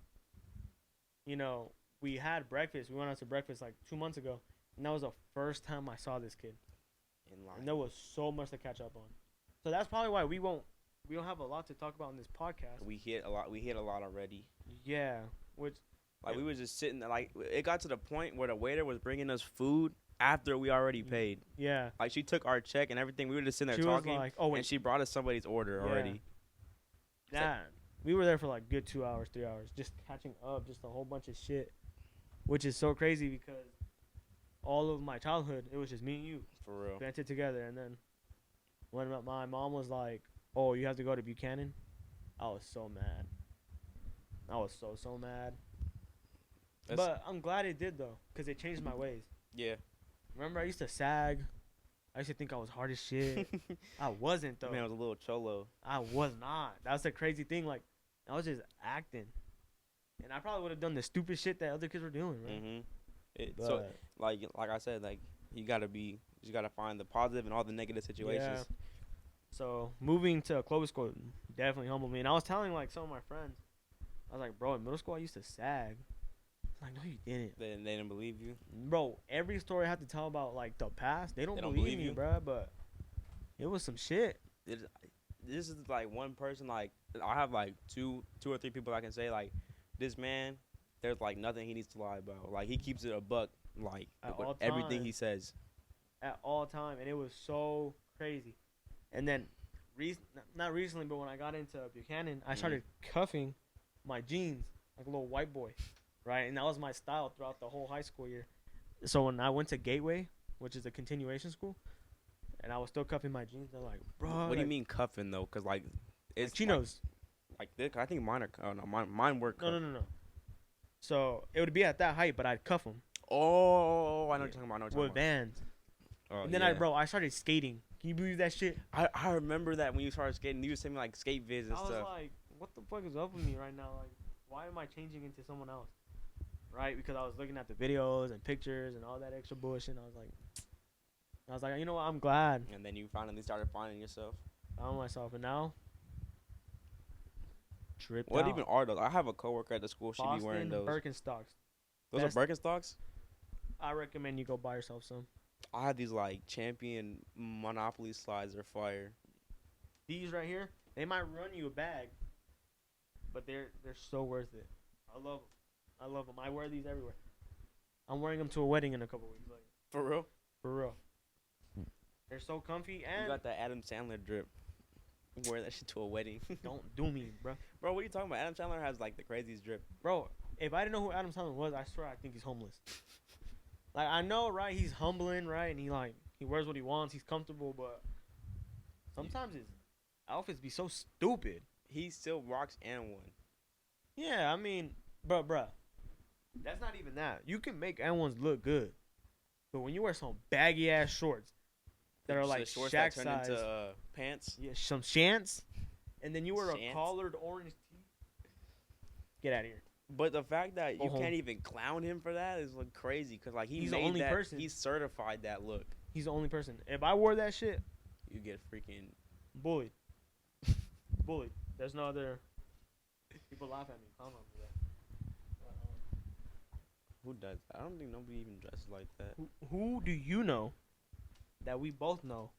you know, we had breakfast. We went out to breakfast like 2 months ago, and that was the first time I saw this kid.
In line.
And there was so much to catch up on. So that's probably why we don't have a lot to talk about in this podcast.
We hit a lot. We hit a lot already.
Yeah, which
Like we was just sitting there. Like it got to the point where the waiter was bringing us food after we already paid.
yeah,
Like she took our check and everything. We were just sitting there
she was
talking,
like, "Oh
and
wait,
she brought us somebody's order
Yeah.
already.
nah." We were there for like good 2 hours, 3 hours, just catching up, just a whole bunch of shit, which is so crazy because all of my childhood it was just me and you
For real.
vented together, and then when my mom was like, "Oh, you have to go to Buchanan," I was so mad. I was so mad. But I'm glad it did though, cause it changed my ways.
Yeah.
Remember, I used to sag. I used to think I was hard as shit. I wasn't though.
Man was a little cholo.
I was not. That's the crazy thing. Like, I was just acting, and I probably would have done the stupid shit that other kids were doing, right?
Mm-hmm. So like I said, like you gotta find the positive in all the negative situations.
Yeah. So moving to Clovis School definitely humbled me, and I was telling like some of my friends, I was like, bro, in middle school I used to sag. Like, no, you didn't.
They didn't believe you.
Bro, every story I have to tell about like the past, they don't believe me,
you?
bro. But it was some shit.
This is like one person. Like I have like two or three people I can say like this man. There's like nothing he needs to lie about. Like he keeps it a buck. Like
At
with
all
everything
time.
he says.
At all time, and it was so crazy. And then, not recently, but when I got into Buchanan, I started cuffing my jeans like a little white boy, right? And that was my style throughout the whole high school year. So when I went to Gateway, which is a continuation school, and I was still cuffing my jeans, they're like, bro,
What do you mean cuffing though? Cause like it's
like chinos.
Like this. I think mine are. Oh no, mine were. Cuffed.
No. So it would be at that height, but I'd cuff them.
Oh, I know what you're talking about. I know what you're
with
talking
Vans.
about. Oh,
And then I started skating. Can you believe that shit?
I remember that when you started skating, you were sending me like skate vids and
I was
stuff.
like, what the fuck is up with me right now? Like, why am I changing into someone else? Right? Because I was looking at the videos and pictures and all that extra bullshit. And I was like, you know what? I'm glad.
And then you finally started finding yourself.
I found myself. And now, tripped
What
out.
even are those? I have a coworker at the school. She
Boston
be wearing those.
Birkenstocks.
Those
best-
are Birkenstocks.
I recommend you go buy yourself some.
I have these like Champion Monopoly slides. They're fire.
These right here, they might run you a bag, but they're so worth it. I love them. I wear these everywhere. I'm wearing them to a wedding in a couple weeks. Like,
For real?
for real. They're so comfy and
You got that Adam Sandler drip. Wear that shit to a wedding.
don't do me, bro.
Bro, what are you talking about? Adam Sandler has like the craziest drip.
Bro, if I didn't know who Adam Sandler was, I swear I think he's homeless. Like, I know, right? He's humbling, right? And he wears what he wants. He's comfortable, but sometimes his outfits be so stupid.
He still rocks and one.
Yeah, I mean, bruh. That's not even that. You can make N1s look good, but when you wear some baggy ass shorts that are like
shorts
Shaq
that turn
size,
into pants.
yeah, some shants, and then you wear a
Shants?
collared orange tee, get out of here.
But the fact that
Go
you
home.
can't even clown him for that is like crazy. Cause like
He's the
made
only
that.
person.
He certified that look.
He's the only person. If I wore that shit,
You get freaking.
bullied. Bullied. There's no other. People laugh at me. Clown on me.
Who does that? I don't think nobody even dresses like that.
Who do you know that we both know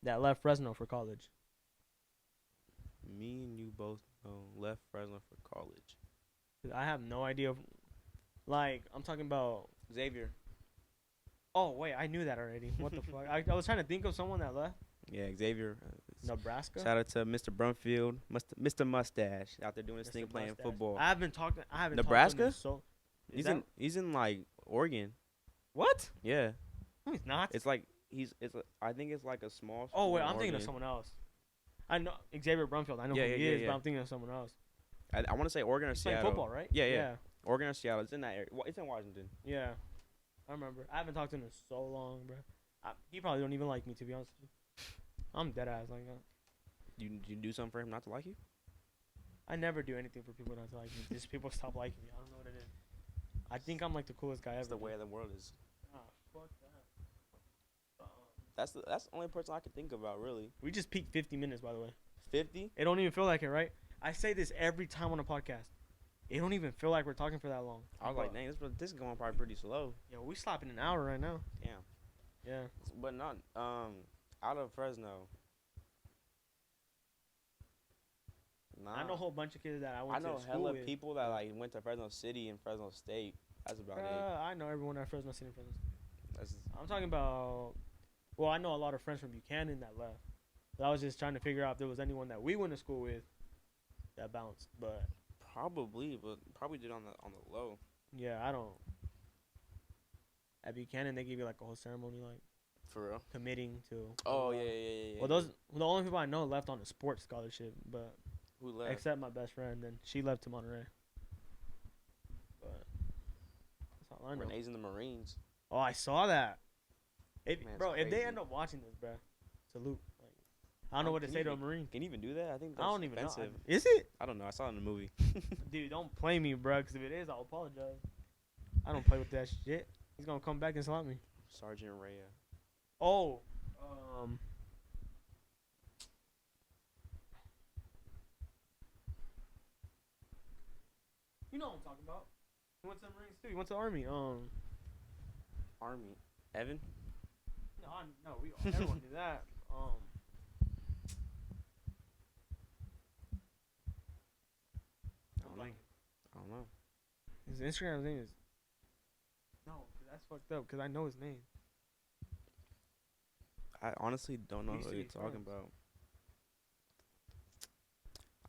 that left Fresno for college?
Me and you both know left Fresno for college.
'Cause I have no idea. Like, I'm talking about.
Xavier.
Oh, wait. I knew that already. What the fuck? I was trying to think of someone that left.
Yeah, Xavier.
Nebraska?
Shout out to Mr. Brumfield, Mr. Mustache, out there doing his
Mr.
thing, playing
Mustache.
football.
I haven't talked to him
Nebraska?
in so. Is that-
He's in like Oregon.
What?
Yeah,
No, he's not.
it's like I think it's like a small.
Oh,
school
wait.
in
I'm thinking of
Oregon.
someone else. I know Xavier Brumfield. I know
Yeah,
who he
yeah,
is,
yeah.
but I'm thinking of someone else.
I want to say Oregon or
He's playing
Seattle.
football, right?
Yeah. Oregon or Seattle. It's in that area. It's in Washington.
Yeah. I remember. I haven't talked to him in so long, bro. He probably don't even like me, to be honest with you. I'm dead ass like that.
You do something for him not to like you?
I never do anything for people not to like me. Just people stop liking me. I don't know what it is. I think I'm like the coolest guy ever.
That's the
dude.
way of the world is.
Ah, fuck that.
That's the only person I can think about really.
We just peaked 50 minutes, by the way.
50?
It don't even feel like it, right? I say this every time on a podcast. It don't even feel like we're talking for that long.
I was like, dang, this is going probably pretty slow.
Yeah, we slapping an hour right now.
Damn.
Yeah.
But not out of Fresno. Nah.
I know a whole bunch of kids that I
I
went
know
to school
hella
with.
people that like went to Fresno City and Fresno State. That's about it.
I know everyone at Fresno City. Fresno.
That's
I'm talking about. Well, I know a lot of friends from Buchanan that left. But I was just trying to figure out if there was anyone that we went to school with that bounced. But
probably did on the low.
yeah, I don't. At Buchanan, they give you like a whole ceremony, like
For real.
committing to.
Oh yeah.
Well, the only people I know left on a sports scholarship, but
Who left?
except my best friend, and she left to Monterey. But that's all I know.
Renee's in the Marines.
Oh, I saw that.
Man,
Bro,
it's
if they
crazy.
end up watching this, bro, salute. Like, I don't know what to
Can
say
you
to a
even-
Marine.
Can you even do that? I think
I
that's
don't even
offensive.
know. Is it?
I don't know. I saw it in the movie.
Dude, don't play me, bro, because if it is, I'll apologize. I don't play with that shit. He's going to come back and slap me.
Sergeant Rhea.
Oh. You know what I'm talking about. He went to the Marines, too. He went to the Army.
Army. Evan?
No, everyone knew that.
I don't know.
His Instagram name is. No, that's fucked up because I know his name.
I honestly don't know
We used
who
to
you're
be
talking
friends.
about.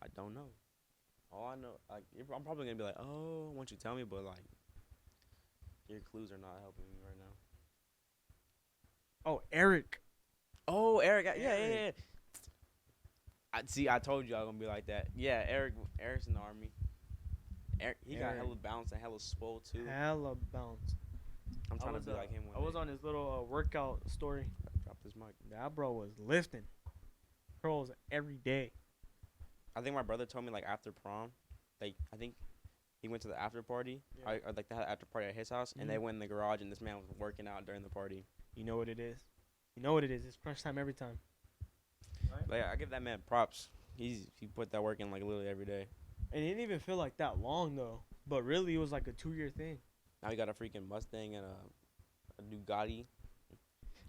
I don't know. All I know, like, I'm probably gonna be like, oh, why don't you tell me? But like, your clues are not helping me right now.
Oh, Eric.
Oh, Eric. Yeah.
Eric.
I told you I was gonna be like that. Yeah, Eric's in the Army. He got
Eric.
hella bounce and hella swole too.
Hella bounce.
I'm trying to be like him.
I was on his little workout story.
Drop this mic.
That bro was lifting curls every day.
I think my brother told me like after prom, like I think he went to the after party.
Yeah.
I like they had an after party at his house, and they went in the garage, and this man was working out during the party.
You know what it is. You know what it is. It's crunch time every time. Right?
Like I give that man props. He put that work in like literally every day.
And it didn't even feel like that long though. But really, it was like a 2-year thing.
Now he got a freaking Mustang and a Ducati.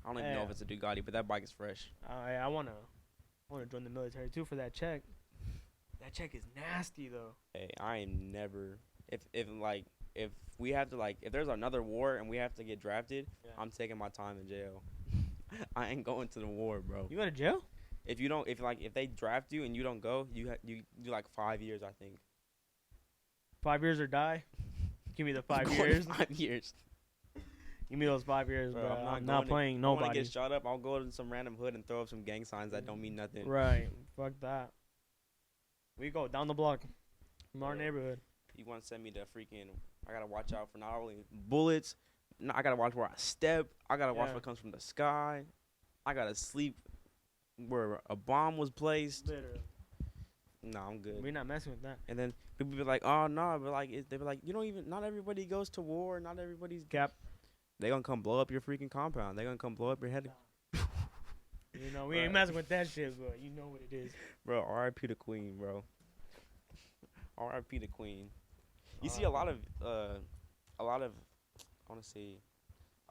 I don't even know
Yeah.
if it's a Ducati, but that bike is fresh.
I wanna join the military too for that check. That check is nasty though.
Hey, I am never if we have to like if there's another war and we have to get drafted,
Yeah.
I'm taking my time in jail. I ain't going to the war, bro.
You going to jail?
If you don't, if they draft you and you don't go, you do like 5 years, I think.
5 years or die. Give me the
I'm
5
going
years.
5 years.
Give me those 5 years, bro. I'm not playing
I want to
nobody.
get shot up. I'll go to some random hood and throw up some gang signs that don't mean nothing.
Right. Fuck that. We go down the block from our
Yeah.
neighborhood.
You want to send me the freaking? I gotta watch out for not only bullets. No, I gotta watch where I step. I gotta watch
Yeah.
what comes from the sky. I gotta sleep where a bomb was placed.
Literally.
No, I'm good.
We're not messing with that.
And then people be like, "Oh no," but like they be like, "You don't even. Not everybody goes to war. Not everybody's.
Cap.
They gonna come blow up your freaking compound. They gonna come blow up your head."
You know, we
Right.
ain't messing with that shit, but you know what it is.
Bro, R.I.P. the Queen, bro. R.I.P. the Queen. You see a lot of I want to say,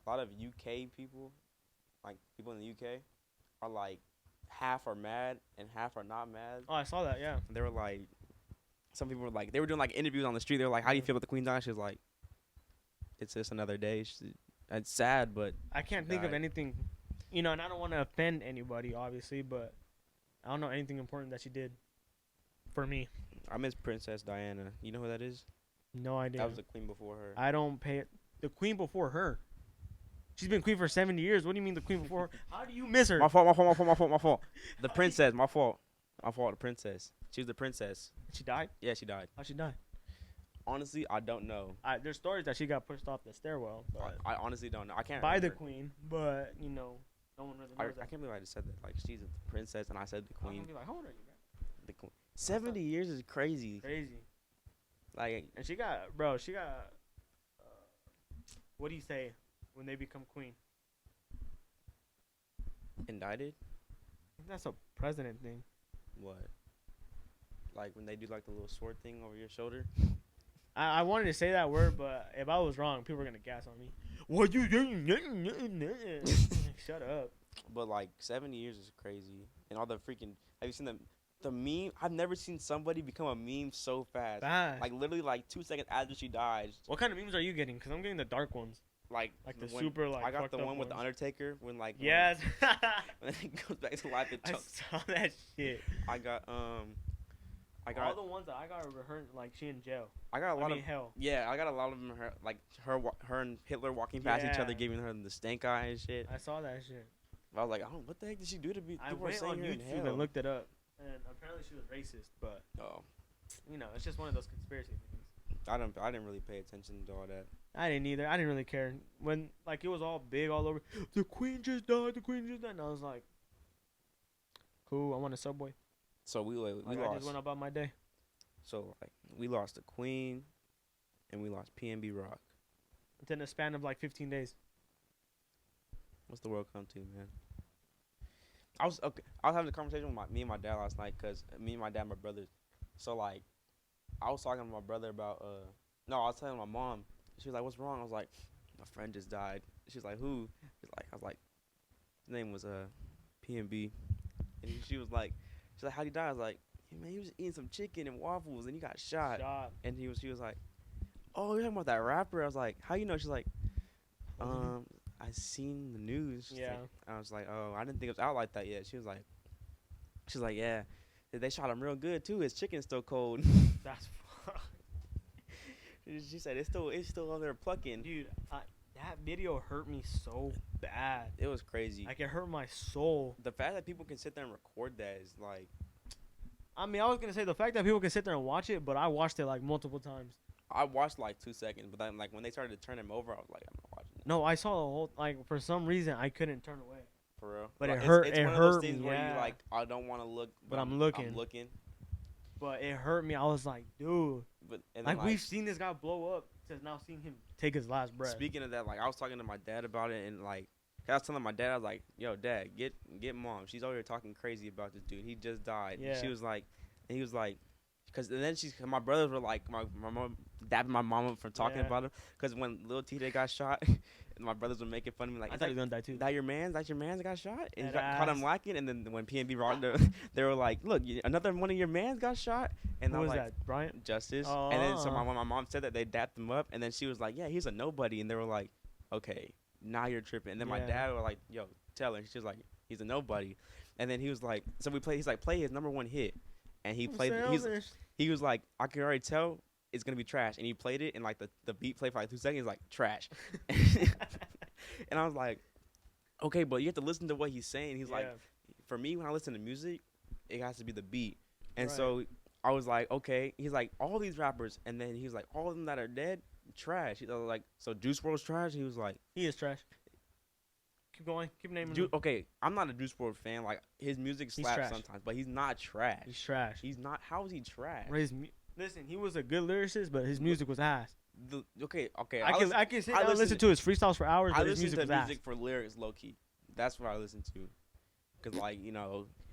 a lot of UK people, like people in the UK, are like half are mad and half are not mad.
Oh, I saw that, yeah.
They were like, some people were like, they were doing like interviews on the street. They were like, "How do you feel about the Queen dying?" She was like, "It's just another day." It's sad, but
I can't think of
died.
anything, you know, and I don't want to offend anybody, obviously, but I don't know anything important that she did for me.
I miss Princess Diana. You know who that is?
No idea.
That was the queen before her.
I don't pay it. The queen before her. She's been queen for 70 years. What do you mean the queen before her? How do you miss her?
My fault. The princess, my fault. The princess. She was the princess.
She died?
Yeah, she died.
How'd she die?
Honestly, I don't know.
There's stories that she got pushed off the stairwell but
I honestly don't know. I can't
by the
remember.
queen, but, you know, no one really
I
knows that.
can't believe I just said that. Like, she's a princess, and I said the
I'm gonna
queen.
be like, how old are you, bro?
The queen. 70 years is crazy.
Crazy.
Like,
And what do you say when they become queen?
indicted?
I think that's a president thing.
What? Like, when they do, like, the little sword thing over your shoulder?
I wanted to say that word, but if I was wrong, people were gonna gas on me. What you doing? Shut up.
But, like, 70 years is crazy. And all the freaking... Have you seen the meme. I've never seen somebody become a meme so fast.
Fast.
Like literally, like 2 seconds after she dies.
What kind of memes are you getting? Because I'm getting the dark ones.
Like
the
when,
super like.
I got
fucked
the
up
one with the
ones.
Undertaker when like
Yes.
when he goes back to life.
I saw that shit.
I got
all the ones that I got were her like she in jail.
I got a lot of
hell.
Yeah, I got a lot of them. Her and Hitler walking past each other,
Yeah.
giving her the stank eye and shit.
I saw that shit.
I was like, oh, what the heck did she do to be?
I
People are
went
saying
on
her in
YouTube
hell.
and looked it up, and apparently she was racist. But
Oh,
you know, it's just one of those conspiracy things.
I didn't really pay attention to all that.
I didn't either. I didn't really care when like it was all big all over. The queen just died. The queen just died. And I was like, cool. I want a Subway.
So we
I
lost.
just went about my day.
So like we lost the Queen, and we lost PNB Rock.
Within a span of like 15 days.
What's the world come to, man? I was having a conversation with me and my dad last night because me and my dad, my brothers. So like, I was talking to my brother about no, I was telling my mom. She was like, "What's wrong?" I was like, "My friend just died." She's like, "Who?" I was like, his name was PNB, and she was like, "How'd he die?" I was like, "Yeah, man, he was eating some chicken and waffles and he got shot." And she was like, "Oh, you're talking about that rapper?" I was like, "How you know?" She's like, I seen the news." She's
Yeah.
like, I was like, "Oh, I didn't think it was out like that yet." She's like, "Yeah, they shot him real good too. His chicken's still cold."
That's
She said it's still on there plucking.
dude. That video hurt me so bad.
It was crazy.
Like it hurt my soul.
The fact that people can sit there and record that is like.
I mean, I was gonna say the fact that people can sit there and watch it, but I watched it like multiple times.
I watched like 2 seconds, but then like when they started to turn him over, I was like, I'm not watching it.
No, I saw the whole like for some reason I couldn't turn away.
For real.
But
like,
it hurt.
It's
It
one of those
hurt
things
me.
where
Yeah.
you like, I don't want to look,
But I'm looking.
I'm looking.
But it hurt me. I was like, dude.
But and
Like
then,
we've seen this guy blow up to now seeing him take his last breath.
Speaking of that, like I was talking to my dad about it, and like I was telling my dad, I was like, "Yo, Dad, get mom. She's over here talking crazy about this dude. He just died."
Yeah.
And she was like, and he was like, because then my brothers were like, my mom dabbing my mom up for talking
Yeah.
about him, because when Lil TJ got shot, and my brothers were making fun of me like,
I thought he was gonna die too.
That your man's that got shot, and he
That
caught him
ass.
lacking, and then when PNB rocked, they were like, "Look, another one of your mans got shot," and
Who
I
was
was like,
that? Bryant?
Justice. And then so
Oh.
my mom said that they dapped him up, and then she was like, "Yeah, he's a nobody," and they were like, "Okay, now you're tripping." And then my
Yeah.
dad was like, "Yo, tell her." She was like, "He's a nobody," and then he was like, "So we play." He's like, "Play his number one hit," and he played. He was like, "I can already tell it's gonna be trash," and he played it, and like the beat played for like 2 seconds, like trash, and I was like, "Okay, but you have to listen to what he's saying." He's like, "For me, when I listen to music, it has to be the beat," and
Right.
so I was like, "Okay." He's like, "All these rappers," and then he's like, "All of them that are dead, trash." He was like, "So Juice WRLD's trash?" He was like,
He is trash. Keep going. Keep naming him.
Okay, I'm not a Juice WRLD fan. Like his music slaps
trash.
sometimes, but he's not trash.
He's trash.
He's not. How is he trash?
Listen, he was a good lyricist, but his music was ass.
Okay.
I can sit down and listen to his freestyles for hours,
I
but his
listen
music
to
was ass.
music for lyrics, low key. That's what I listen to. Cause like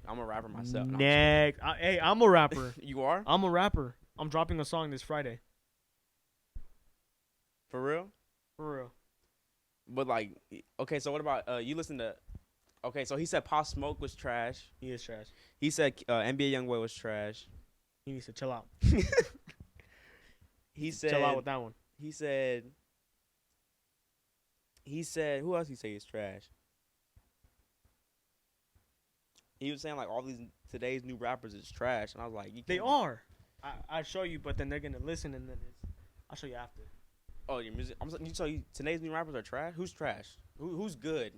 I'm a rapper myself. No,
Next, hey, I'm a rapper.
You are?
I'm a rapper. I'm dropping a song this Friday.
For real?
For real.
But like, okay, so what about you listen to? Okay, so he said Pop Smoke was trash.
He is trash.
He said NBA YoungBoy was trash.
He needs to chill out.
He said
Chill out with that one.
He said who else he say is trash? He was saying like all these today's new rappers is trash, and I was like,
They are. I show you, but then they're gonna listen, and then I'll show you after.
Oh, your music. So today's new rappers are trash. Who's trash? Who's good?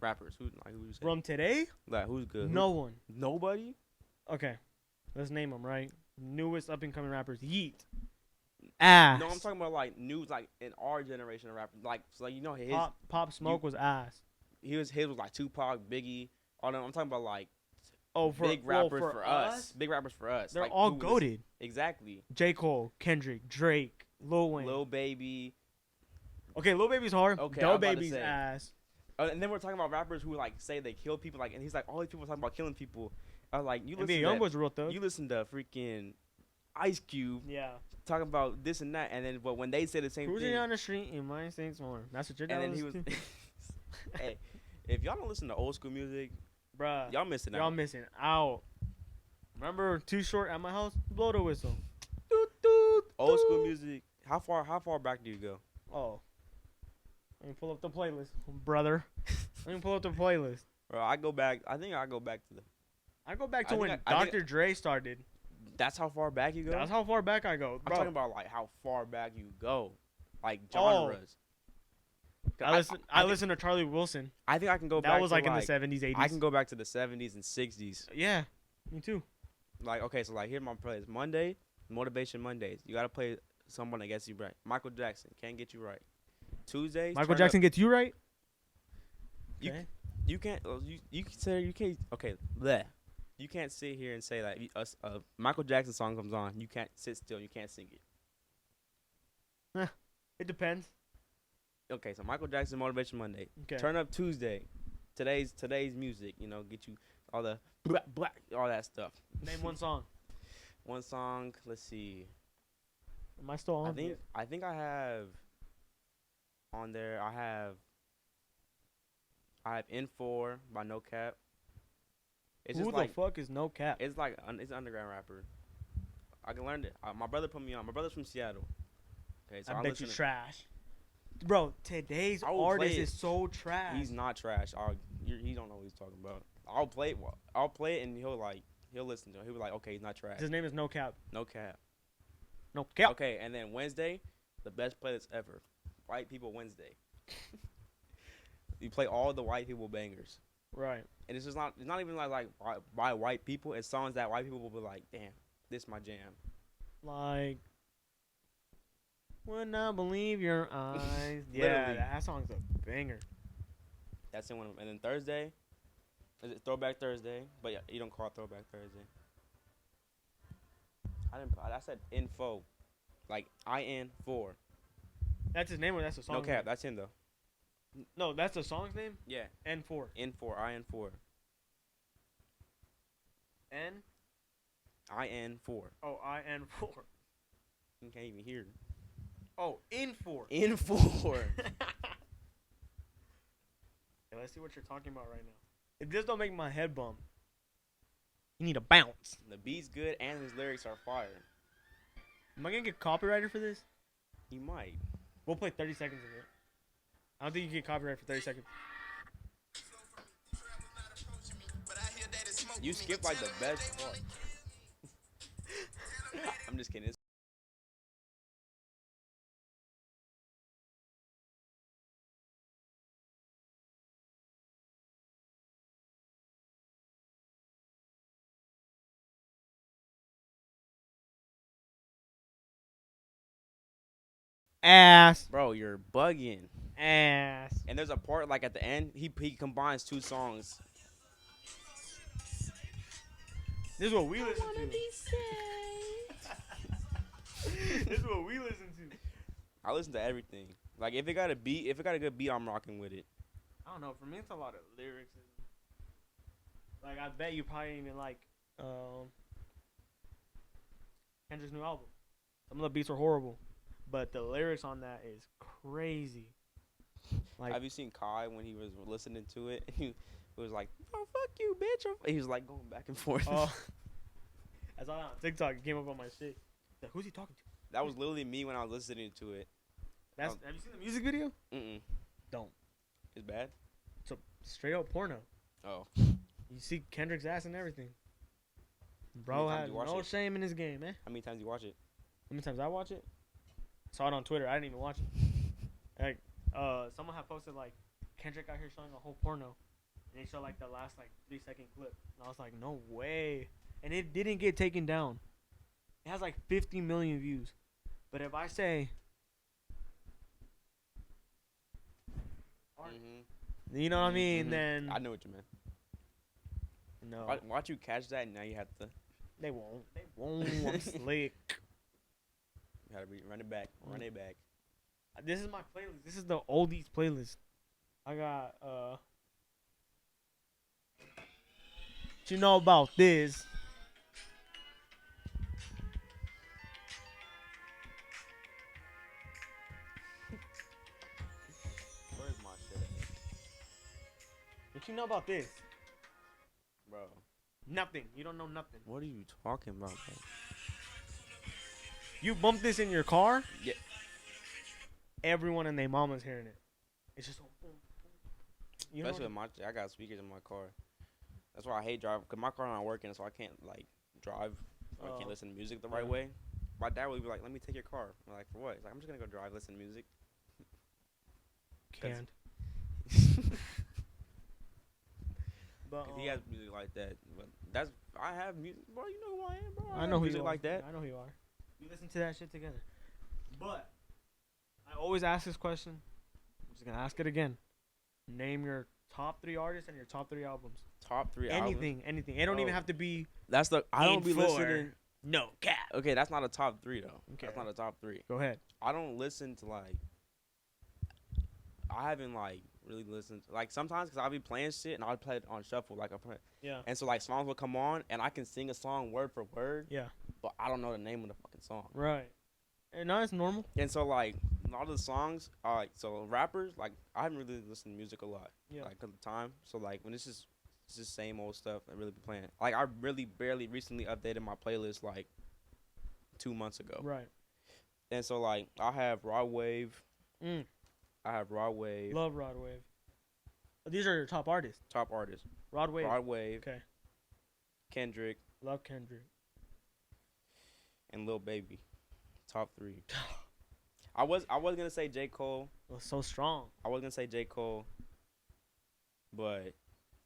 Rappers. Who you say?
From today?
Like who's good?
No one.
Nobody.
Okay, let's name them. Right. Newest up and coming rappers. Yeet. Ass.
No, I'm talking about like news, like in our generation of rappers. Like so, like his
Pop Smoke was ass.
His was like Tupac, Biggie. All them. I'm talking about like
big
rappers for us. Big rappers for us.
They're
like,
all goated.
Exactly.
J. Cole, Kendrick, Drake, Lil Wayne.
Lil Baby.
Okay, Lil Baby's hard.
Okay,
Lil
I'm about to
Baby's
say.
ass.
And then we're talking about rappers who like say they kill people, like, and he's like, all these people talking about killing people. I was like, you listen
NBA
to
YoungBoy's a real thug.
you listen to freaking Ice Cube
Yeah.
talking about this and that, and then but when they say the same
Cruising
thing,
down the street in my Saints more. That's what you're
and
doing.
then he was, hey, if y'all don't listen to old school music,
bruh.
y'all missing out.
Y'all missing out. Remember Too Short at my house? Blow the whistle. Doot, doot,
Old school
doot.
music. How far back do you go?
Oh. Let me pull up the playlist, brother. Let me pull up the playlist.
Bro, I go back. I think I go back to the.
I go back
I
to
think
when
I think-
Dr. Dre started.
That's how far back you go.
That's how far back I go,
I'm
bro.
talking about like how far back you go, like
Oh.
genres.
I listen to Charlie Wilson.
I think I can go back.
That was
to
like in the 70s, 80s.
I can go back to the 70s and 60s.
Yeah, me too.
Like okay, so like here's my playlist. Monday, Motivation Mondays. You gotta play someone that gets you right. Michael Jackson can't get you right. Tuesdays.
Michael Jackson gets you right?
You
Okay.
You can't. You can say you can't. Okay, bleh. You can't sit here and say that a Michael Jackson song comes on. You can't sit still. You can't sing it.
It depends.
Okay, so Michael Jackson Motivation Monday.
Okay.
Turn up Tuesday. Today's music. You know, get you all the black all that stuff.
Name one song.
One song. Let's see.
Am I still on?
I think I have on there. I have N4 by No Cap. It's
Who
just
the
like
fuck is No Cap?
it's like it's an underground rapper. I can learn it. My brother put me on. My brother's from Seattle. Okay, so
I
I'm
bet you
listening.
trash. Bro, today's
I will
artist
play it.
is so trash.
He's not trash. He don't know what he's talking about. I'll play it. I'll play it, and he'll listen to it. He'll be like, okay, he's not trash.
His name is No Cap.
No Cap.
No Cap.
Okay, and then Wednesday, the best playlist ever. White People Wednesday. You play all the white people bangers,
Right.
and it's just not. It's not even like by white people. It's songs that white people will be like, damn, this my jam.
Like, when I believe your eyes. Yeah,
Literally.
that song's a banger.
That's in one of them. And then Thursday, is it Throwback Thursday? But yeah, you don't call it Throwback Thursday. I said info, like IN4.
That's his name or that's the song?
No Cap. That's him though.
No, that's the song's name?
Yeah.
N4.
N4. IN4.
N?
IN4.
Oh, IN4.
You can't even hear.
Oh, N4.
N4.
Okay, let's see what you're talking about right now. If this don't make my head bump, you need to bounce.
The beat's good and his lyrics are fire.
Am I gonna get copyrighted for this?
You might.
We'll play 30 seconds of it. I don't think you can get copyright for 30 seconds.
You skip like the best part. I'm just kidding.
Ass.
Bro, you're bugging.
Ass.
And there's a part like at the end, he combines two songs.
This is what we listen to. This is what we listen to.
I listen to everything. Like if it got a good beat, I'm rocking with it.
I don't know. For me, it's a lot of lyrics. Like, I bet you probably even like Kendrick's new album. Some of the beats are horrible, but the lyrics on that is crazy. Like,
Have you seen Kai when he was listening to it? He was like, "Oh fuck you, bitch!" He was like going back and forth.
oh, I saw that on TikTok. It came up on my shit. Like, who's he talking to?
That was literally me when I was listening to it.
Have you seen the music video?
Mm-mm.
Don't.
It's bad.
It's a straight up porno.
Oh.
You see Kendrick's ass and everything. Bro
times
has
you watch
no
it?
shame in his game, man.
How many times you watch it?
How many times I watch it? Saw it on Twitter. I didn't even watch it. Like, someone had posted like Kendrick out here showing a whole porno, and they showed like the last like 3-second clip, and I was like, no way. And it didn't get taken down. It has like 50 million views. But if I say,
Mm-hmm.
you know what I mean,
Mhm.
then
I know what you meant.
no,
Watch you catch that, and now you have to.
they won't. They won't. I'm slick.
You gotta run it back. Run it back.
This is my playlist. This is the oldies playlist. I got what you know about this?
Where's my shit at?
What you know about this?
Bro.
Nothing. You don't know nothing.
What are you talking about, bro?
You bump this in your car,
Yeah.
everyone and their mama's hearing it. It's just. You know
Especially with I got speakers in my car. That's why I hate driving, because my car not working, so I can't, like, drive. Or I can't listen to music the right way. My dad would be like, let me take your car. I'm like, for what? He's like, I'm just going to go drive, listen to music.
Can't. But
He has music like that. But I have music. Bro, you know who I am, bro.
I know who
music
you are.
like that.
I know who you are. We listen to that shit together. But I always ask this question. I'm just going to ask it again. Name your top 3 artists and your top 3 albums.
Top 3 albums?
Anything. It don't even have to be.
I don't be listening.
No cap.
Okay, that's not a top 3 though.
Okay.
That's not a top 3.
Go ahead.
I don't listen to like. I haven't like really listened to, like sometimes because I'll be playing shit and I'll play it on shuffle like I play.
Yeah.
And so like songs will come on and I can sing a song word for word.
Yeah.
But I don't know the name of the fucking song.
Right. And no, it's normal.
And so like a lot of the songs are like, so rappers, like I haven't really listened to music a lot.
Yeah.
Like at the time. So like when it's just same old stuff I really be playing. Like I really barely recently updated my playlist like 2 months ago.
Right.
And so like I have Rod Wave.
Mm.
I have Rod Wave.
Love Rod Wave. These are your top artists.
Top artists.
Rod Wave.
Rod Wave.
Okay.
Kendrick.
Love Kendrick.
And Lil Baby. Top 3. I was gonna say J. Cole.
It was so strong.
I was gonna say J. Cole. But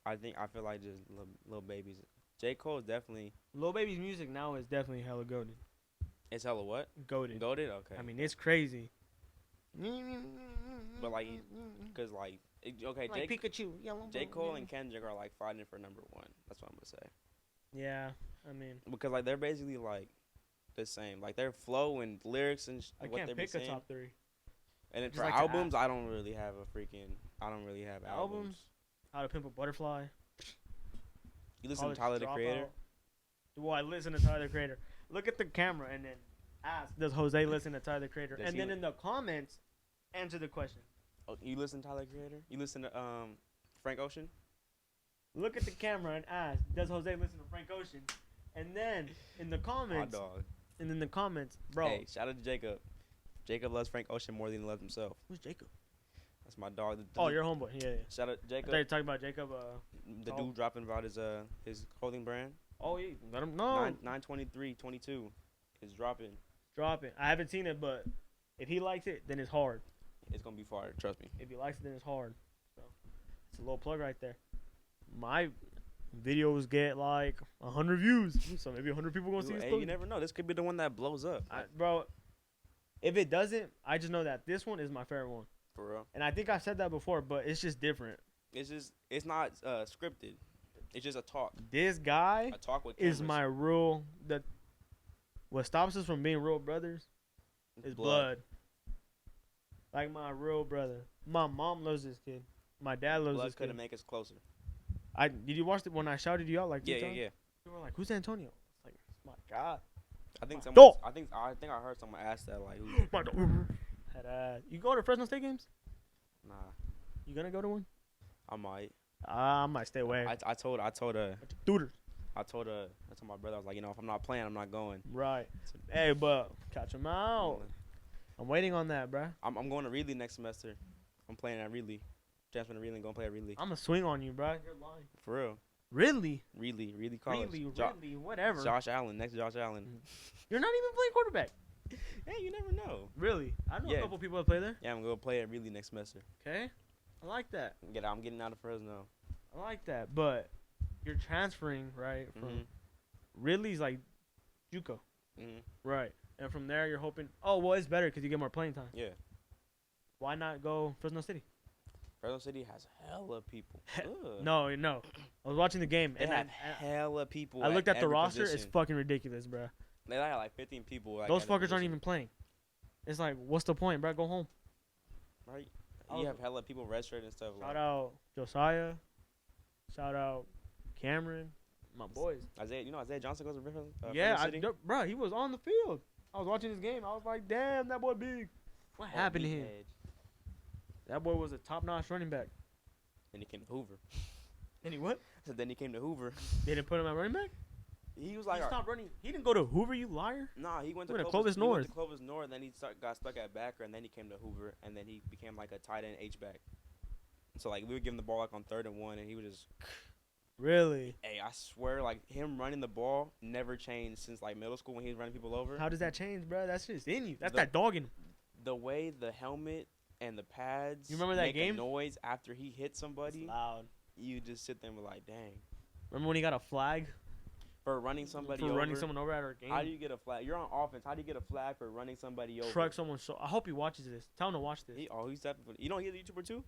I feel like just Lil Baby's. J. Cole is definitely.
Lil Baby's music now is definitely hella goated.
It's hella what?
Goated.
Goated? Okay.
I mean, it's crazy.
But like, cause like, okay,
like Pikachu.
J. Cole and Kendrick are like fighting for number 1. That's what I'm gonna say.
Yeah, I mean,
because like they're basically like the same. Like their flow and lyrics and
I
what
can't
they be
pick a
saying.
top 3.
And then
Just
for
like to
albums,
ask.
I don't really have albums.
How to Pimp a Butterfly.
You listen to
College
Tyler the
Dropout.
Creator?
Well, I listen to Tyler the Creator. Look at the camera and then ask, does Jose listen to Tyler the Creator?
Does
And
he
then in the comments, answer the question.
Oh, you listen to Tyler the Creator? You listen to Frank Ocean?
Look at the camera and ask, does Jose listen to Frank Ocean? And then in the
My
comments,
dog.
bro.
Hey, shout out to Jacob. Jacob loves Frank Ocean more than he loves himself.
Who's Jacob?
That's my dog.
Oh, your homeboy. Yeah.
Shout out
I
Jacob.
thought you were talking about Jacob.
The dude dropping about his clothing brand.
Oh, yeah. Let him know.
9/23/22 is dropping.
Drop it. I haven't seen it, but if he likes it, then it's hard.
It's gonna be fire. Trust me.
If he likes it, then it's hard. So it's a little plug right there. My videos get like 100 views, so maybe 100 people gonna see this.
Hey, you never know. This could be the one that blows up.
Bro, if it doesn't, I just know that this one is my favorite one.
For real.
And I think I said that before, but it's just different.
It's not scripted. It's just a talk.
This guy
A talk with
is
cameras.
my real. What stops us from being real brothers is blood. Like my real brother. My mom loves this kid. My dad loves
Blood
this kid.
couldn't make us closer.
Did you watch it when I shouted you out like 2 times?
Yeah.
You were like, "Who's Antonio?" It's like, my God.
I think
My
someone.
dog.
I heard someone ask that like, who's
My dog. Had ass. You go to Fresno State games?
Nah,
You gonna go to one?
I might.
I might stay away.
I told
Tutors.
I told my brother, I was like, if I'm not playing, I'm not going.
Right. Hey, but catch him out. I'm waiting on that, bruh.
I'm going to Reedley next semester. I'm playing at Reedley. Transfer to Reedley and going to play at Reedley.
I'm gonna swing on you, bruh. You're lying.
For real.
Really?
Reedley College.
Really, whatever.
Josh Allen, next Josh Allen.
You're not even playing quarterback.
Hey, you never know.
Really? I know
Yeah.
a couple people that play there.
Yeah, I'm going to play at Reedley next semester.
Okay. I like that.
I'm getting out of Fresno.
I like that. But you're transferring, right? From
Mhm.
Ridley's like JUCO.
Mhm.
Right. And from there, you're hoping, oh, well, it's better because you get more playing time.
Yeah.
Why not go Fresno City?
Fresno City has hella people. Ugh.
No. I was watching the game,
They
and
have hella people.
I looked at the
every
roster.
position.
It's fucking ridiculous, bro.
They have like 15 people. Like,
Those
at a
fuckers aren't
position.
even playing. It's like, what's the point, bro? Go home.
Right.
I
You
was-
have hella people registered and stuff.
Shout out Josiah. Shout out Cameron. My boys.
Isaiah Johnson goes to
Yeah,
Fresno City?
bro, he was on the field. I was watching this game. I was like, damn, that boy big. What happened to him?
Meathead.
That boy was a top-notch running back.
And he can Hoover.
And he what?
I said then he came to Hoover.
They didn't put him at running back.
He was
He
like,
stopped running. He didn't go to Hoover. You liar.
nah, he went to
He went to
Clovis,
Clovis North.
He went to Clovis North, then he got stuck at backer, and then he came to Hoover, and then he became like a tight end H back. So like we would give him the ball like on 3rd and 1, and he would just.
Really?
Hey, I swear, like him running the ball never changed since like middle school when he was running people over.
How does that change, bro? That's just in you. That's
The-
that dog in him.
The way the helmet and the pads
You remember that
make
game?
a noise after he hit
It's
somebody,
loud.
you just sit there and be like, dang.
Remember when he got a flag
For running somebody
for
over.
running someone over at our game?
How do you get a flag? You're on offense. How do you get a flag for running somebody over?
Truck someone. So I hope he watches this. Tell him to watch this.
He's definitely. You don't hear the YouTuber too?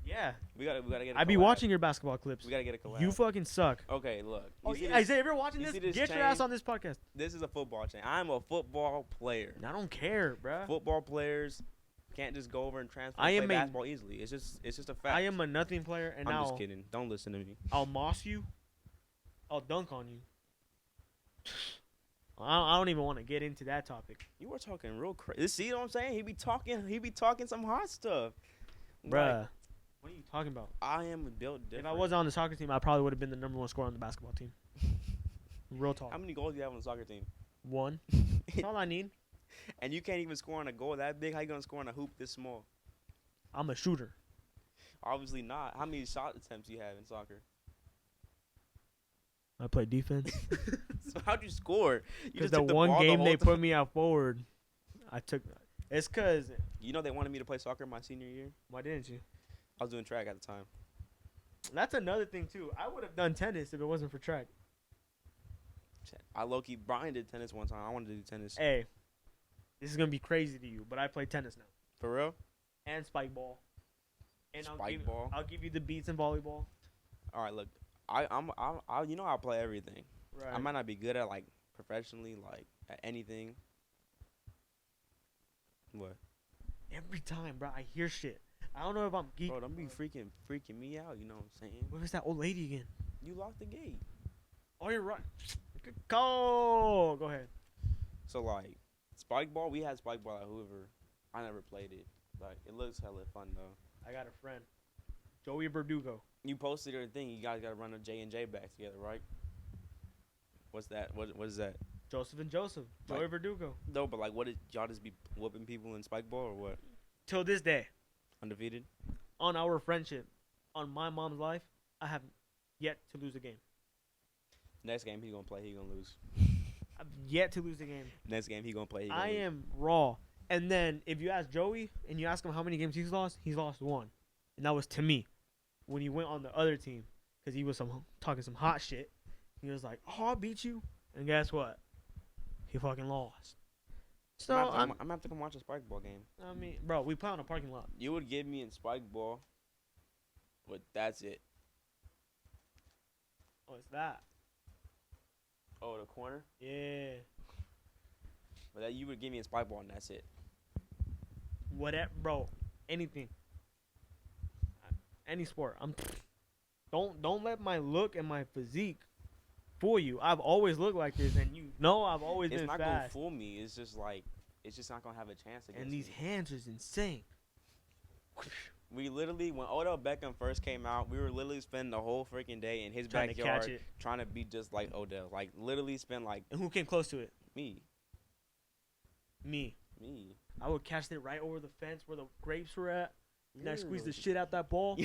Yeah.
We gotta get.
I be watching your basketball clips.
We gotta get a collab.
You fucking suck.
Okay, look.
Oh,
see
yeah,
this-
Isaiah, if you're watching
you
this,
see this
get your
chain?
ass on this podcast.
This is a football chain. I'm a football player.
I don't care, bruh.
Football players can't just go over and transfer
I
and
am
play
a-
basketball easily. It's just a fact.
I am a nothing player, and
I'm
now
just kidding. Don't listen to me.
I'll moss you. I'll dunk on you. I don't even want to get into that topic,
You were talking real crazy. See what I'm saying? He be talking some hot stuff.
bruh.
Like,
What are you talking about?
I am built different.
If I was on the soccer team, I probably would have been the number 1 scorer on the basketball team. Real talk.
How many goals do you have on the soccer team?
1. That's all I need.
And you can't even score on a goal that big. How you gonna score on a hoop this small?
I'm a shooter.
Obviously not. How many shot attempts you have in soccer?
I play defense.
So how'd you score? You
Because
just
the
took the
one
ball the
game
whole
they
time.
put me out forward, I took. It's because
You know they wanted me to play soccer my senior year.
why didn't you?
I was doing track at the time.
That's another thing too. I would have done tennis if it wasn't for track.
I low key Brian did tennis one time. I wanted to do tennis.
Hey, this is gonna be crazy to you, but I play tennis now
For real?
and spike ball. And
Spike ball?
I'll give you the beats in volleyball.
All right, look. I you know I play everything.
Right.
I might not be good at like professionally like at anything. What?
Every time, bro, I hear shit. I don't know if I'm geek.
Bro, don't be freaking me out. You know what I'm saying?
What was that old lady again?
You locked the gate.
Oh, you're right. Good call. Go ahead.
So like spike ball, we had spike ball at Hoover. I never played it. Like it looks hella fun though.
I got a friend, Joey Verdugo.
You posted your thing. You guys gotta run a J&J back together, right? What's that? What is that?
Joseph and Joseph. Joey
Like-
Verdugo.
No, but like, what did y'all just be whooping people in spike ball or what?
Till this day,
Undefeated?
on our friendship, on my mom's life, I have yet to lose a game.
Next game he gonna play, he gonna lose.
I've yet to lose a game.
Next game he gonna play, he gonna
I
lose.
am raw. And then if you ask Joey and you ask him how many games he's lost 1, and that was to me when he went on the other team because he was talking some hot shit. He was like, "Oh, I beat you," and guess what? He fucking lost. So
I'm gonna have to come watch a spike ball game.
I mean, bro, we play on a parking lot.
You would give me in spike ball, but that's it.
Oh, it's that.
Oh, the corner?
Yeah.
But that you would give me in spike ball and that's it.
Whatever, bro. Anything. Any sport. Don't let my look and my physique fool you. I've always looked like this, and you know I've always
It's
been
not gonna
fast.
fool me. It's just like it's just not gonna have a chance against
And these
me.
hands is insane.
We literally, when Odell Beckham first came out, we were literally spending the whole freaking day in his
Trying to catch
backyard
it.
trying to be just like Odell. Like literally spend like
And who came close to it?
me.
Me.
Me.
I would catch it right over the fence where the grapes were at. And I squeeze the
Literally.
shit out that ball.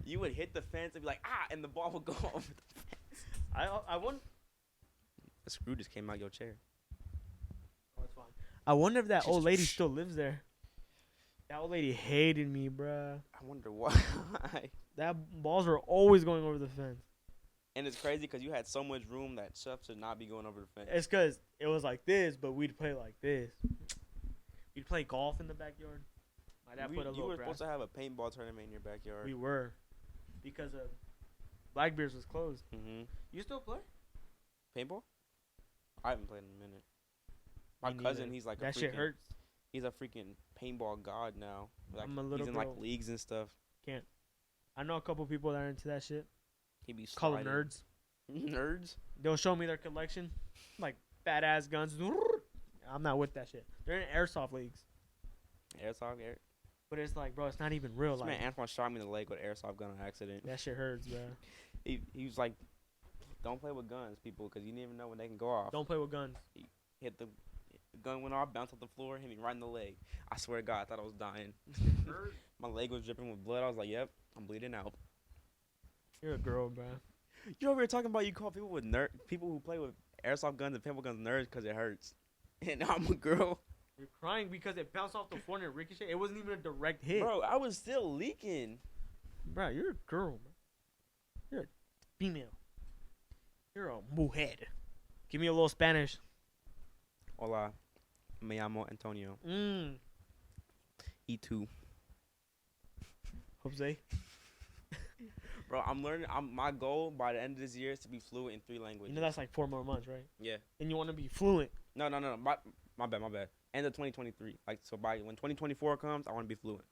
You would hit the fence and be like, ah, and the ball would go over the fence.
I wouldn't.
The screw just came out your chair.
Oh, it's fine. I wonder if that old lady still lives there. That old lady hated me, bruh.
I wonder why.
That balls were always going over the fence.
And it's crazy because you had so much room that stuff should not be going over the fence.
It's because it was like this, but we'd play like this. We'd play golf in the backyard. My dad put a
You
little
were
grass.
supposed to have a paintball tournament in your backyard.
We were. Because Blackbeard's was closed.
Mm-hmm.
You still play?
Paintball? I haven't played in a minute. My
Me
cousin,
neither.
he's like
That
a freaking,
shit hurts.
He's a freaking paintball god now. Like,
I'm a little
he's in like
bro.
leagues and stuff.
I know a couple people that are into that shit.
He be
Call them
sliding.
nerds.
Nerds?
They'll show me their collection. Like badass guns. I'm not with that shit. They're in airsoft leagues.
Airsoft,
But it's like, bro, it's not even real.
This
Like
man Antoine shot me in the leg with an airsoft gun on accident.
that shit hurts, bro.
He was like, "Don't play with guns, people, because you never know when they can go off."
Don't play with guns.
Hit the gun went off, bounced off the floor, hit me right in the leg. I swear to God, I thought I was dying.
Hurt.
My leg was dripping with blood. I was like, "Yep, I'm bleeding out."
You're a girl, bro.
You over here talking about you call people with people who play with airsoft guns and paintball guns nerds because it hurts, and I'm a girl.
You're crying because it bounced off the floor and it ricocheted. It wasn't even a direct hit.
Bro, I was still leaking.
Bro, you're a girl, bro. You're a female. You're a mujer. Give me a little Spanish.
Hola, me llamo Antonio. E2.
Jose.
Bro, I'm learning. My goal by the end of this year is to be fluent in 3 languages.
You know that's like 4 more months, right?
Yeah.
And you want to be fluent.
No. My bad. End of 2023. Like, so by when 2024 comes, I want to be fluent.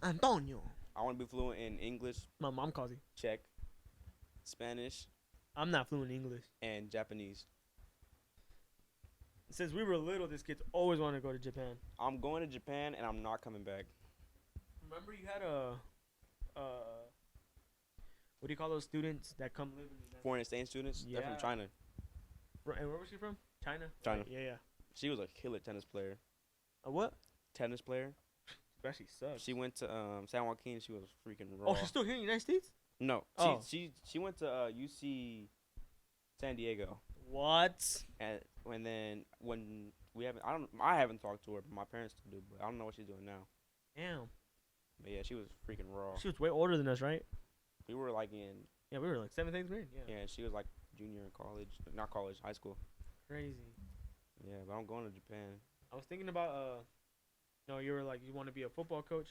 Antonio.
I want to be fluent in English,
My mom calls you.
Czech, Spanish,
I'm not fluent in English.
and Japanese.
Since we were little, this kid's always wanted to go to Japan.
I'm going to Japan, and I'm not coming back.
Remember you had a, what do you call those students that come live in the United
Foreign exchange students, they're from
Yeah.
China.
And where was she from? China?
China.
Right, yeah.
She was a killer tennis player.
A what?
Tennis player.
Actually sucks.
She went to San Joaquin. She was freaking raw.
Oh, she's still here in the United States?
No,
Oh.
she went to UC San Diego,
What?
and then when I haven't talked to her, but my parents still do. But I don't know what she's doing now.
Damn.
But yeah, she was freaking raw.
She was way older than us, right?
We were like in
Yeah, we were like 7th, 8th grade. Yeah.
yeah, she was like junior in college, not college, high school.
Crazy.
Yeah, but I'm going to Japan.
I was thinking about, no, you were like, you want to be a football coach?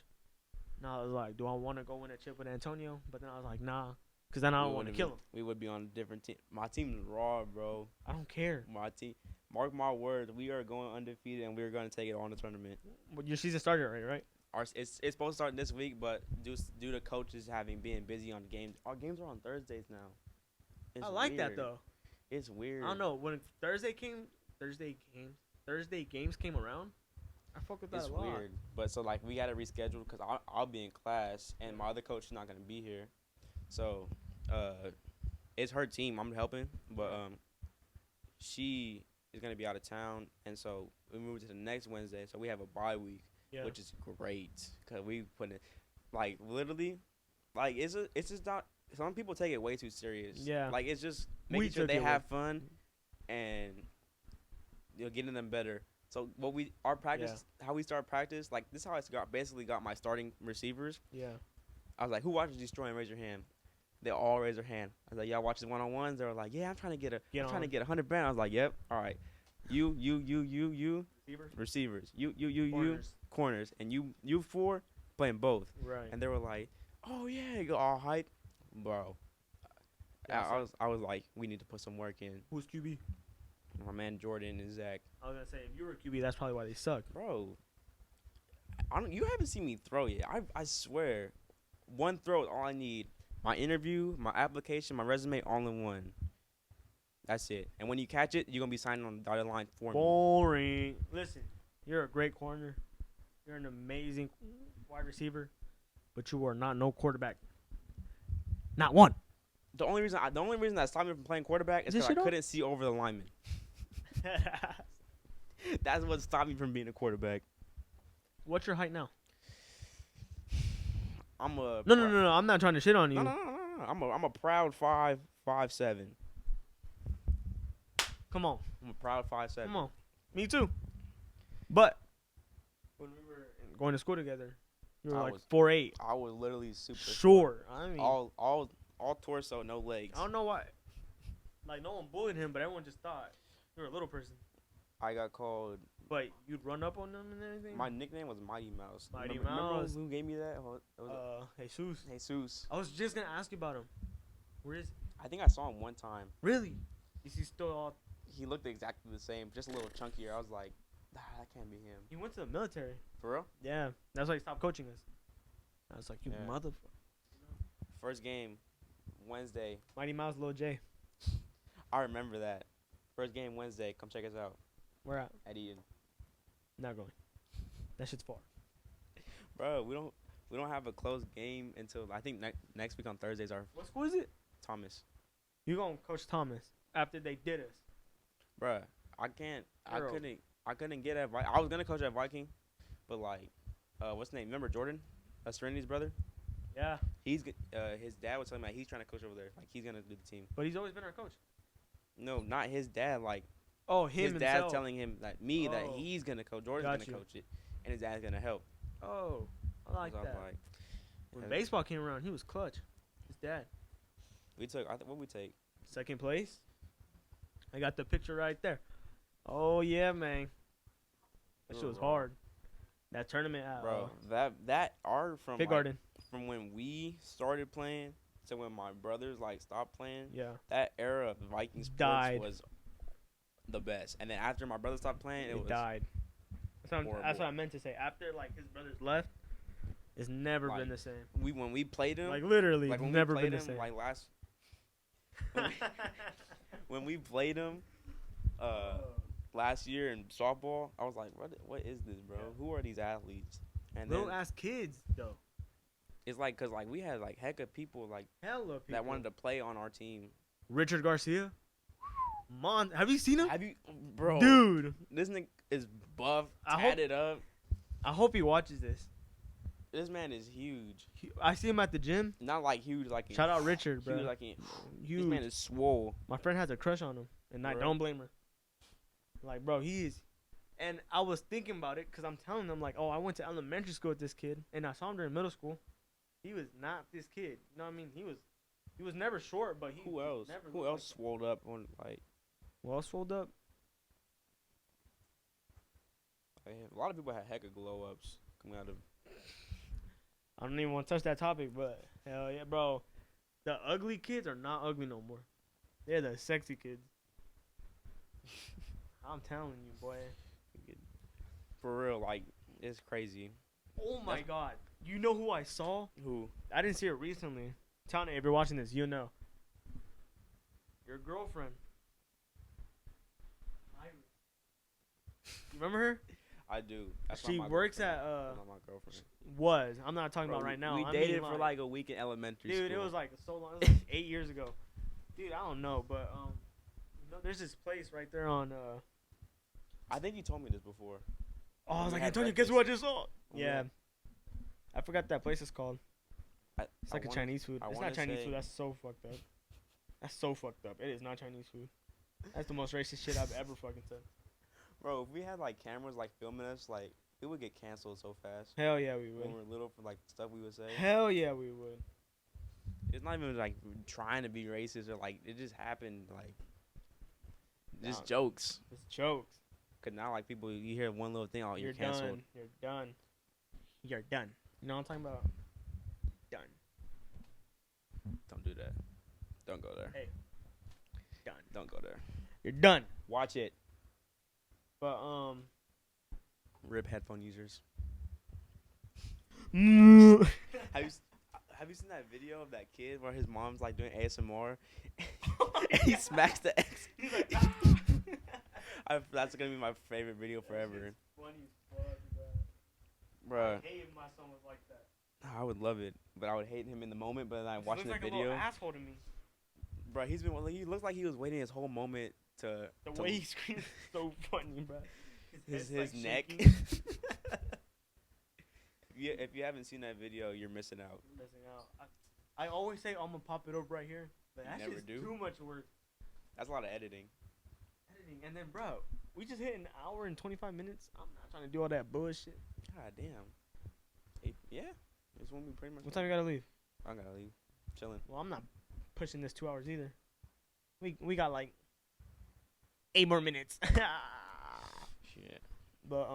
No, I was like, do I want to go win a chip with Antonio? But then I was like, nah, because then I don't want to kill him.
We would be on a different team. My team is raw, bro.
I don't care.
My team. Mark my words, we are going undefeated, and we're going to take it on the tournament.
But your season started already, right?
It's supposed to start this week, but due to coaches being busy on the games, our games are on Thursdays now. It's
I like that
weird.
though.
It's weird.
I don't know when Thursday games came around. I fuck with that
It's
a lot.
weird, but so like we got to reschedule because I'll be in class and my other coach is not gonna be here, so it's her team I'm helping, but she is gonna be out of town, and so we moved to the next Wednesday, so we have a bye week, which is great because we put it like literally, like it's just not. Some people take it way too serious.
Yeah.
Like it's just
We
making sure
took
they
it
have fun, and getting them better. So our practice, how we start practice, like this is how I basically got my starting receivers.
Yeah.
I was like, who watches Destroy and raise your hand? They all raised their hand. I was like, y'all watch the 1-on-1s? They were like, yeah, I'm trying to get 100 grand. I was like, yep, all right. You, receivers. You, corners. And you 4 playing both.
Right.
And they were like, oh yeah, you go all hype, bro. I was like, we need to put some work in.
Who's QB?
My man Jordan and Zach.
I was gonna say if you were QB, that's probably why they suck.
Bro, you haven't seen me throw yet. I swear, one throw is all I need. My interview, my application, my resume, all in one. That's it. And when you catch it, you're gonna be signing on the dotted line for me.
Boring. Listen, you're a great corner. You're an amazing wide receiver, but you are not no quarterback. Not one.
The only reason that stopped me from playing quarterback is because I couldn't see over the lineman. That's what stopped me from being a quarterback.
What's your height now?
I'm a
No. I'm not trying to shit on you.
No. I'm a proud 5'7".
Come on.
I'm a proud 5'7".
Come on. Me too. But when we were going to school together, you were like 4'8".
I was literally super
short. I mean,
all torso, no legs.
I don't know why. Like no one bullied him, but everyone just thought you were a little person.
I got called.
But you'd run up on them and everything.
My nickname was Mighty Mouse.
Remember
who gave me that?
Jesus.
Jesus.
I was just gonna ask you about him. Where is?
I think I saw him one time.
Really? Is he still all?
He looked exactly the same, just a little chunkier. I was like, that can't be him.
He went to the military.
For real?
Yeah. That's why he stopped coaching us. I was like, you motherfucker.
First game, Wednesday.
Mighty Mouse, Lil J.
I remember that. First game Wednesday. Come check us out.
Where at?
At Eden.
Not going. That shit's far.
Bro, we don't have a close game until I think next week on Thursdays are
What school is it?
Thomas.
You gonna coach Thomas after they did us?
Bruh, I can't.
Bro.
I couldn't get at. I was gonna coach at Viking, but like, what's his name? Remember Jordan? That's Serenity's brother.
Yeah,
His dad was telling me like, he's trying to coach over there. Like he's gonna do the team.
but he's always been our coach.
No, not his dad. Like
Oh, him
his dad's
himself.
telling him that
Oh.
he's gonna coach. Jordan's
Got
gonna
you.
coach it, and his dad's gonna help.
Oh, I like
So I was
that.
like,
When
yeah.
baseball came around, he was clutch. His dad.
we took. What we take?
Second place. I got the picture right there. Oh yeah, man. That shit was
Bro.
hard. That tournament at
Bro, that art from
Big
like,
Garden.
from when we started playing to when my brothers like stopped playing.
Yeah.
That era of Viking sports
Died.
was the best. And then after my brother stopped playing, it was
died. That's
horrible.
what I meant to say. After like his brothers left, it's never
Like,
been the same.
when we played him,
Like literally,
like when
never
we
been
played
the
him,
same.
like when we played him, last year in softball, I was like, what is this, bro?
Yeah.
Who are these athletes? And
Little
then
ass kids though.
it's like, cause like we had like heck of people like
Hella people.
that wanted to play on our team.
Richard Garcia. Have you seen him?
Have you, bro?
Dude,
This nigga is buff,
I hope-
tatted up.
I hope he watches this.
This man is huge.
I see him at the gym.
Not like huge, like
Shout out Richard, bro.
huge, like this
Huge.
man is swole.
My friend has a crush on him, and I
Bro.
don't blame her. Like, bro, he is. And I was thinking about it because I'm telling them, like, oh, I went to elementary school with this kid, and I saw him during middle school. He was not this kid. You know what I mean? He was never short, but he.
Who else?
Never
Who
looked
else swolled up on like?
Well, swelled up.
A lot of people had heck of glow ups coming out of.
I don't even want to touch that topic, but hell yeah, bro. The ugly kids are not ugly no more. They're the sexy kids. I'm telling you, boy.
For real, like it's crazy.
Oh my god. You know who I saw?
Who?
I didn't see her recently. Tanya, if you're watching this, you know. Your girlfriend. You remember her?
I do. That's not
She
my
works
girlfriend.
at
That's not my girlfriend.
was. I'm not talking
Bro,
about right now.
We
I
dated
mean,
for like a week in elementary
dude,
school.
it was like so long. It was like 8 years ago. Dude, I don't know, but you know, there's this place right there on
I think you told me this before.
Oh, I was
We
like,
had
Antonio, guess
breakfast.
what I just saw?
We
Yeah.
had-
I forgot that place is called. It's
I
like a
wanna-
Chinese food.
I
It's
wanna
not Chinese
say-
food. That's so fucked up. That's so fucked up. It is not Chinese food. That's the most racist shit I've ever fucking said.
Bro, if we had like cameras like filming us, like it would get canceled so fast.
Hell yeah, we
When
would.
we were little, for like stuff we would say.
Hell yeah, we would.
It's not even like trying to be racist or like it just happened like just
Nah.
jokes.
It's jokes.
Cause now like people you hear one little thing, oh
You're
you're canceled.
done. You're done. You're done. You know what I'm talking about? Done.
Don't do that. Don't go there.
Hey. Done.
Don't go there.
You're done.
Watch it.
But
Rip headphone users.
yeah,
Have you have you seen that video of that kid where his mom's like doing ASMR and he smacks the X?
He's like,
That's gonna be my favorite video forever,
funny as fuck, bro.
bruh.
I hate if my son was like that.
I would love it, but I would hate him in the moment. But then I
He
watching
looks
the
like a
video,
little asshole to me.
bro. He looks like he was waiting his whole moment to
The way he screams is so funny, bro.
his
head's, like,
neck.
shaking.
If you haven't seen that video, you're missing out.
Missing out. I always say I'm gonna pop it up right here, but
You
that's
never
just
do?
too much work.
That's a lot of editing.
Editing, and then, bro, we just hit an hour and 25 minutes. I'm not trying to do all that bullshit.
God damn. Yeah, it's when we pretty much.
What time you gotta leave?
I gotta leave. Chilling.
Well, I'm not pushing this 2 hours either. We got like 8 more minutes.
Shit.
But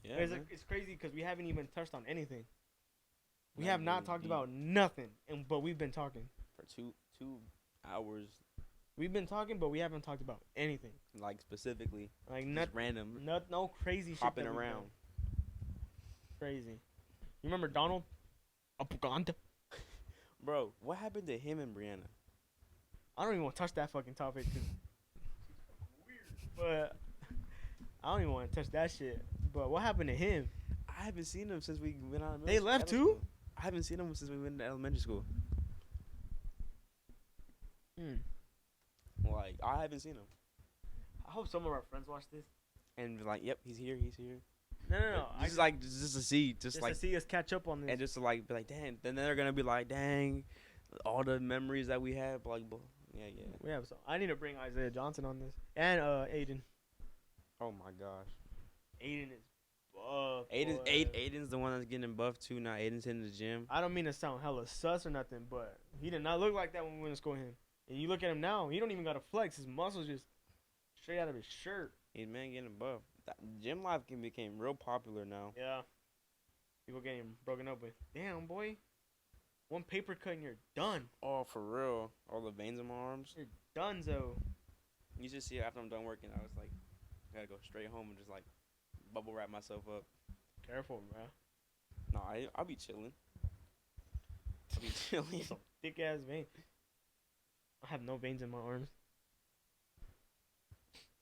Yeah.
it's,
man.
it's crazy because we haven't even touched on anything. We
Not
have not
really
talked
deep.
about nothing, but we've been talking.
For two hours,
We've been talking, but we haven't talked about anything.
like specifically,
Like
just random,
no crazy shit.
hopping
that we've
around.
done. Crazy. You remember Donald? Apuganda?
Bro, what happened to him and Brianna?
I don't even want to touch that fucking topic. 'Cause weird. But I don't even want to touch that shit. But what happened to him?
I haven't seen him since we went out of
They left too?
I haven't seen him since we went to elementary school. Like, I haven't seen him.
I hope some of our friends watch this.
And be like, yep, he's here, he's here.
No.
Just to see, just like
to see us catch up on this.
and just to like be like, dang. Then they're gonna be like, dang, all the memories that we had. Like, yeah.
We have some. I need to bring Isaiah Johnson on this and Aiden.
Oh my gosh.
Aiden is buff.
Aiden's the one that's getting buffed too. Now Aiden's in the gym.
I don't mean to sound hella sus or nothing, but he did not look like that when we went to school with him. And you look at him now, he don't even got to flex. His muscles just straight out of his shirt.
Hey man, getting buffed. Gym life became real popular now.
Yeah. People getting broken up with. Damn, boy. One paper cut and you're done.
Oh, for real. All the veins in my arms.
You're donezo.
You just see after I'm done working, I was like, gotta go straight home and just like bubble wrap myself up.
Careful, bro.
No, I'll be chilling. I'll be chilling.
Some thick ass vein. I have no veins in my arms.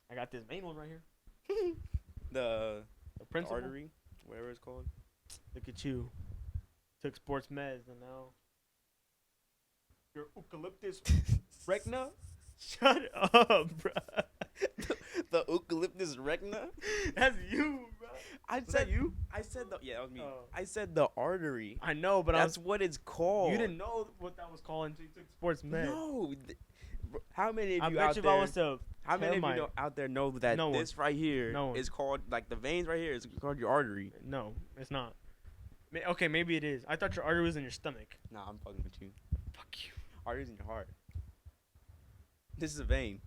I got this main one right here.
The
principal
artery, whatever it's called.
Look at you. Took sports meds and now your eucalyptus recna. Shut up, bro.
The eucalyptus recna.
That's you, bro.
I
Was
said
that you.
I said the that was me.
Oh.
I said the artery.
I know, but
That's what it's called.
You didn't know what that was called until you took sports med.
No. How many of
I
you
bet
out
you if
there?
I was to
How many of
tell
you out there know that
No one.
this right here
No one.
is called, like, the veins right here is called your artery?
No, it's not. Okay, maybe it is. I thought your artery was in your stomach.
Nah, I'm fucking with you.
Fuck you.
Artery's in your heart. This is a vein.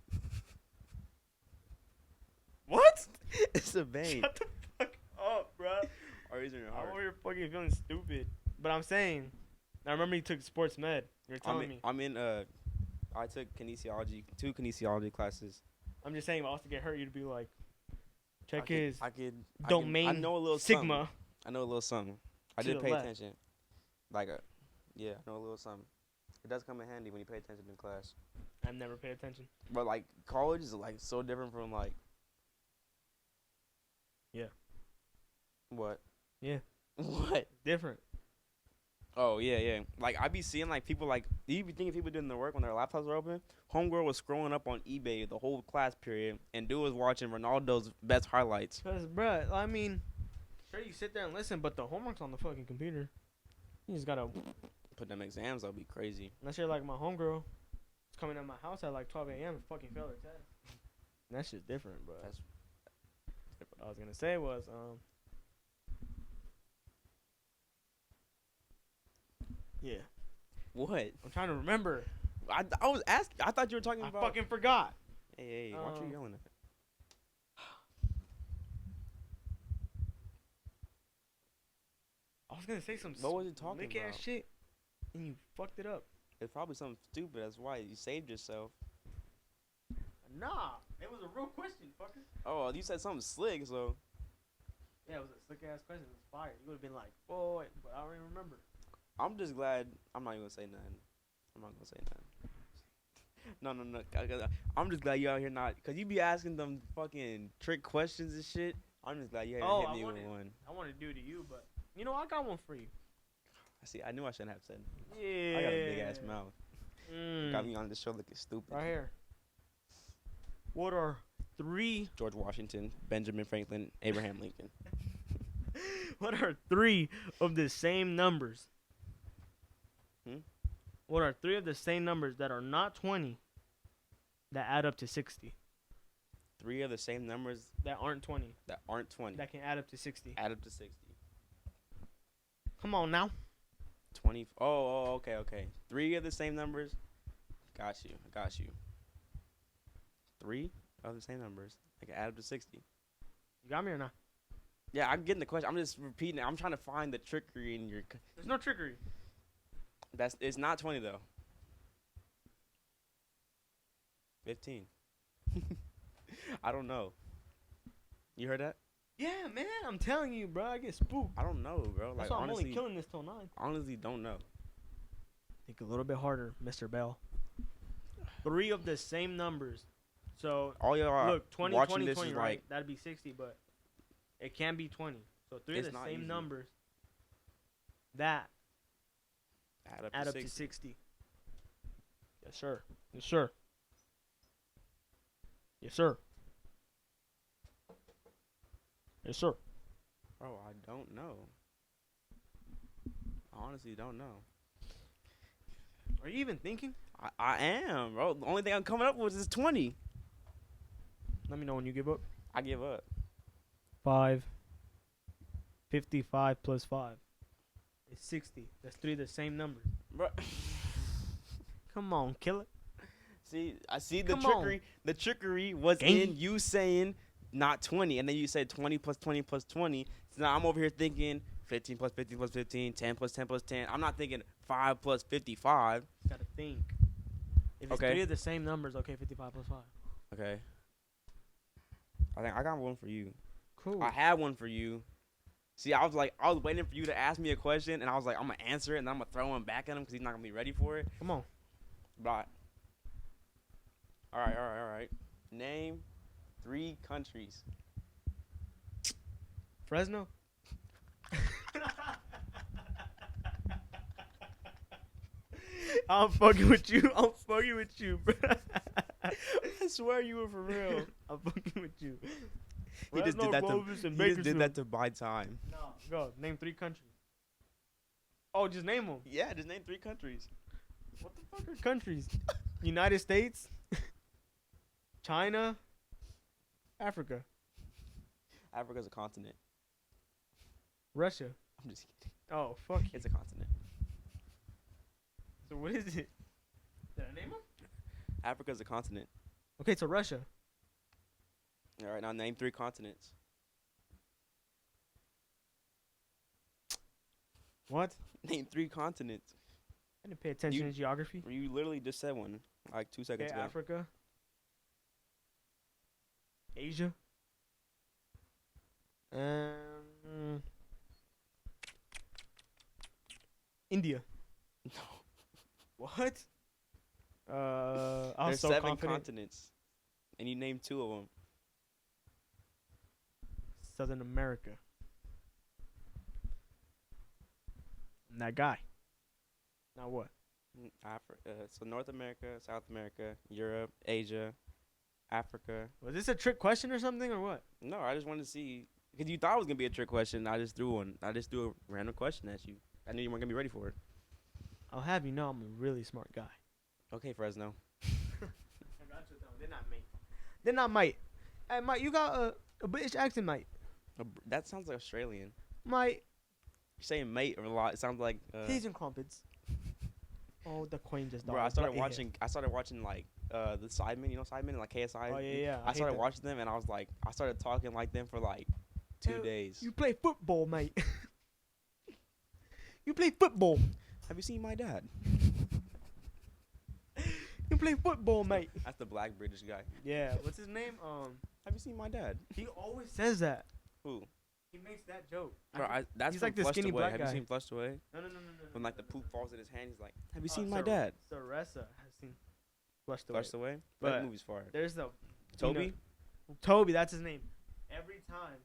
What?
It's a vein.
Shut the fuck up, bro.
Artery's in your
I'm
heart.
over here fucking feeling stupid. But I'm saying, I remember you took sports med. You're telling me.
I took kinesiology, 2 kinesiology classes.
I'm just saying, if I was to get hurt, you'd be like, check
I
his
I
domain
know a little
sigma.
Something. I know a little something. I
To
did
the
pay
left.
attention. I know a little something. It does come in handy when you pay attention in class.
I've never paid attention.
But like college is like so different from like.
Yeah.
What?
Yeah.
What?
Different.
Oh yeah. Like I be seeing like people like you be thinking people doing their work when their laptops are open. Homegirl was scrolling up on eBay the whole class period, and dude was watching Ronaldo's best highlights.
Cause, bruh, I mean, sure you sit there and listen, but the homework's on the fucking computer. You just gotta.
Put them exams, that'll be crazy.
Unless you're like my homegirl, is coming to my house at like 12 a.m. and fucking failed her test. And that shit's different, bro.
That's
What I was gonna say was yeah.
what?
I'm trying to remember.
I was asking. I thought you were talking
I
about.
fucking forgot.
Hey, why aren't you yelling at?
I was gonna say some
What was you talking
slick
about?
ass shit, and you fucked it up.
It's probably something stupid. That's why you saved yourself.
Nah, it was a real question, fucker.
Oh, you said something slick, so
Yeah, it was a slick ass question. It was fire. You would have been like, boy, but I don't even remember.
I'm just glad. I'm not even gonna say nothing. I'm not gonna say nothing. No. I'm just glad you out here not, cause you be asking them fucking trick questions and shit. I'm just glad you haven't hit me with one.
I wanted to do it to you, but you know I got one for you.
See, I knew I shouldn't have said.
Yeah.
I got a big ass mouth. Got me on the show looking stupid.
Right here. What are 3?
George Washington, Benjamin Franklin, Abraham Lincoln.
What are 3 of the same numbers? What are 3 of the same numbers that are not 20 that add up to 60?
3 of the same numbers
That aren't 20.
that aren't 20.
That can add up to 60.
Add up to 60.
Come on now.
20. Oh, okay. 3 of the same numbers. Got you. 3 of the same numbers. I can add up to 60.
You got me or not?
Yeah, I'm getting the question. I'm just repeating it. I'm trying to find the trickery in your.
There's no trickery.
It's not 20 though. 15. I don't know. You heard that?
Yeah, man. I'm telling you, bro. I get spooked.
I don't know, bro.
That's
Like
why I'm
honestly,
only killing this till 9.
honestly, don't know.
Think a little bit harder, Mr. Bell. 3 of the same numbers. So
All y'all are
look, 20,
watching
20,
this
20,
is
right?
like
That'd be 60, but it can be 20. So three of
It's
the
not
same
easy.
numbers that
add up
to
to 60.
60. Yes, sir. Yes, sir. Yes, sir. Yes, sir.
Bro, I don't know. I honestly don't know.
Are you even thinking?
I am, bro. The only thing I'm coming up with is 20.
Let me know when you give up.
I give up.
5. 55 plus 5 is 60. That's three of the same numbers.
Bro.
Come on, killer.
See, I see the
Come
trickery.
on.
The trickery was
Gang.
in you saying not 20, and then you said 20 plus 20 plus 20. So now I'm over here thinking 15 plus 15 plus 15, 10 plus 10 plus 10. I'm not thinking 5 plus 55.
Gotta think. If it's
Okay.
three of the same numbers, okay, 55 plus 5.
Okay. I think I got one for you.
Cool.
I had one for you. See, I was waiting for you to ask me a question, and I was like, I'm gonna answer it, and I'm gonna throw him back at him because he's not gonna be ready for it.
Come on.
But all right. Name 3 countries.
Fresno? I'm fucking with you. I'm fucking with you, bro.
I swear you were for real.
I'm fucking with you.
He just did that to buy time.
No, go. Name 3 countries. Oh, just name them.
Yeah, just name 3 countries.
What the fuck are countries? United States, China, Africa,
Africa's a continent.
Russia.
I'm just kidding.
Oh, fuck.
It's a continent.
So what is it? Did I name them?
Africa's a continent.
Okay, so Russia.
All right, now name 3 continents.
What?
Name 3 continents.
I didn't pay attention to geography.
You literally just said one like 2 seconds
Okay,
ago.
Africa. Asia. India.
No.
What? I was
There's
so
7
confident.
continents, and you named 2 of them.
Southern America. I'm that guy. Now what?
So North America, South America, Europe, Asia, Africa.
Was this a trick question or something or what?
No, I just wanted to see because you thought it was gonna be a trick question. I just threw one. I just threw a random question at you. I knew you weren't gonna be ready for it.
I'll have you know I'm a really smart guy.
Okay, Fresno.
I got you though. They're not mate. They're not mate. Hey, Mike, you got a British accent, mate.
That sounds like Australian.
Mate.
You're saying mate a lot. It sounds like.
Teas and crumpets. Oh, the queen just died.
Bro, I started watching like the Sidemen. You know Sidemen, like KSI.
Oh yeah.
I started watching them, and I was like, I started talking like them for like 2 days.
You play football, mate. You play football.
Have you seen my dad?
You play football, mate.
That's the black British guy.
Yeah. What's his name?
Have you seen my dad?
He always says that.
Who?
He makes that joke.
Bro, that's
he's
from
like the
Flushed
skinny
Away.
black
Have
guy.
you seen Flushed Away?
No.
When like the poop falls in his hand, he's like, "Have you
Oh,
seen my dad?"
Saressa has seen Flushed Away.
Flushed Away.
But
That movie's fire.
There's the
Toby.
Toby, that's his name. Every time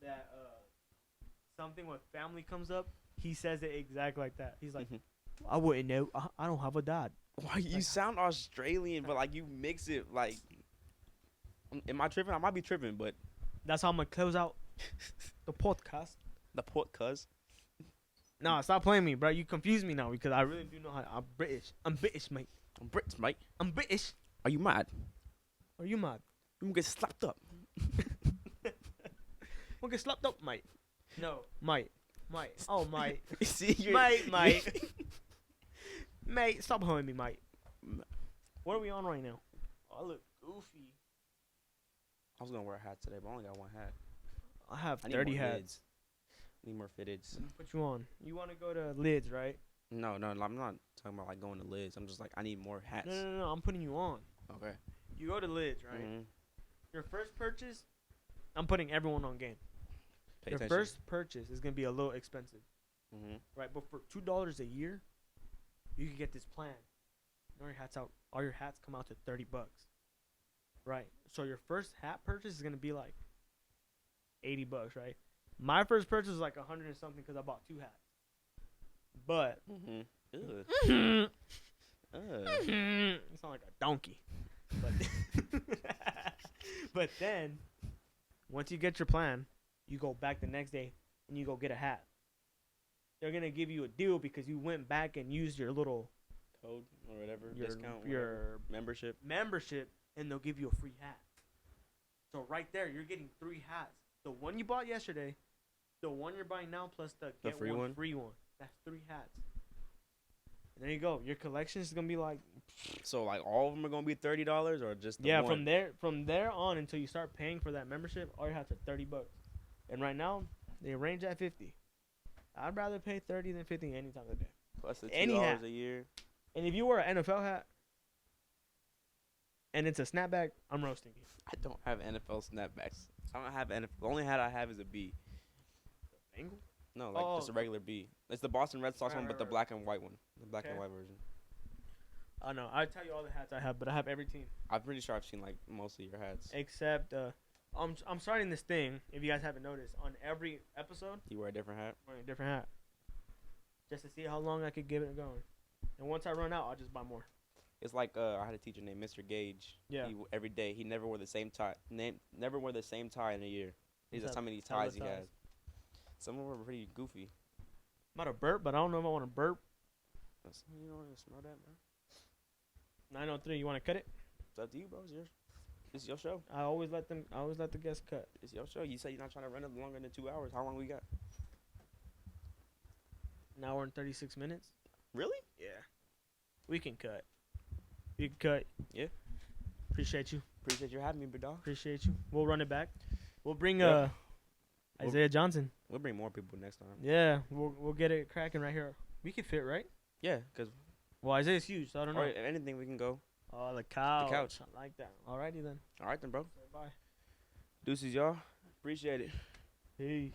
that something with family comes up, he says it exactly like that. He's like, I wouldn't know. I don't have a dad.
Why you sound Australian, but like you mix it like. Am I tripping? I might be tripping, but
That's how I'm gonna close out the podcast.
the port cuz.
Nah, stop playing me, bro. You confuse me now because I really do know how. I'm British. I'm British, mate.
I'm Brits, mate.
I'm British.
Are you mad?
Are you mad?
You gonna get slapped up.
We'll get slapped up, mate. No, mate. Oh, mate.
See,
Mate. Mate, stop holding me, mate. What are we on right now? Oh, I look goofy.
I was gonna wear a hat today, but I only got 1 hat.
I have
I need
30
more
hats.
lids. I need more fitteds.
Let me put you on. You want to go to lids, right?
No, I'm not talking about like going to lids. I'm just like I need more hats.
No. I'm putting you on.
Okay.
You go to lids, right?
Mm-hmm.
Your first purchase, I'm putting everyone on game.
Pay
Your
attention.
first purchase is gonna be a little expensive,
Mm-hmm.
right? But for $2 a year, you can get this plan. All your hats come out to $30. right? So your first hat purchase is gonna be like $80, right? My first purchase was like 100 and something because I bought 2 hats. But
Mm-hmm. Ugh.
you
Ugh.
sound like a donkey. But but then once you get your plan, you go back the next day and you go get a hat. They're gonna give you a deal because you went back and used your little
Code or whatever.
your
Discount.
your
Whatever. Membership.
and they'll give you a free hat. So right there, you're getting 3 hats. The one you bought yesterday, the one you're buying now, plus the get
free
one
one?
free one. That's 3 hats. And there you go. Your collection is gonna be like
So like all of them are gonna be $30 or just the
yeah.
one?
From there on until you start paying for that membership, all your hats are $30. And right now they range at 50. I'd rather pay 30 than 50 any time of the day.
Plus the
Any
$2
hat.
a year.
And if you wear an NFL hat and it's a snapback, I'm roasting you.
I don't have NFL snapbacks. I don't have NFL. The only hat I have is a B.
Bengal?
No, like just a regular B. It's the Boston Red Sox
Right,
one, but the
right.
black and white one. The black and
Okay.
white version.
I know. I'd tell you all the hats I have, but I have every team
I'm pretty sure I've seen like most of your hats.
except I'm starting this thing. If you guys haven't noticed, on every episode,
You wear a different hat.
I'm wearing a different hat, just to see how long I could give it going. And once I run out, I'll just buy more.
It's like I had a teacher named Mr. Gage.
Yeah.
Every day he never wore the same tie. Never wore the same tie in a year. He's just
Let's
how many
tell the
ties he
ties.
has. Some of them were pretty goofy.
I'm about to burp, but I don't know if I want to burp.
You don't want to smell that, man.
903. You want to cut it?
It's up to you, bro. It's your show.
I always let the guests cut.
It's your show. You say you're not trying to run it longer than 2 hours. How long we got?
An hour and 36 minutes.
Really?
Yeah. We can cut. You can cut.
Yeah.
Appreciate you.
Appreciate you having me, big dog.
Appreciate you. We'll run it back. We'll bring
Yeah.
Isaiah Johnson.
We'll bring more people next time.
Yeah, we'll get it cracking right here. We can fit, right?
Yeah, because
Well, Isaiah's huge, so I don't know.
or if anything we can go.
Oh, the couch.
couch.
I like that. Alrighty then.
All right then, bro.
Bye.
Deuces, y'all. Appreciate it.
Peace.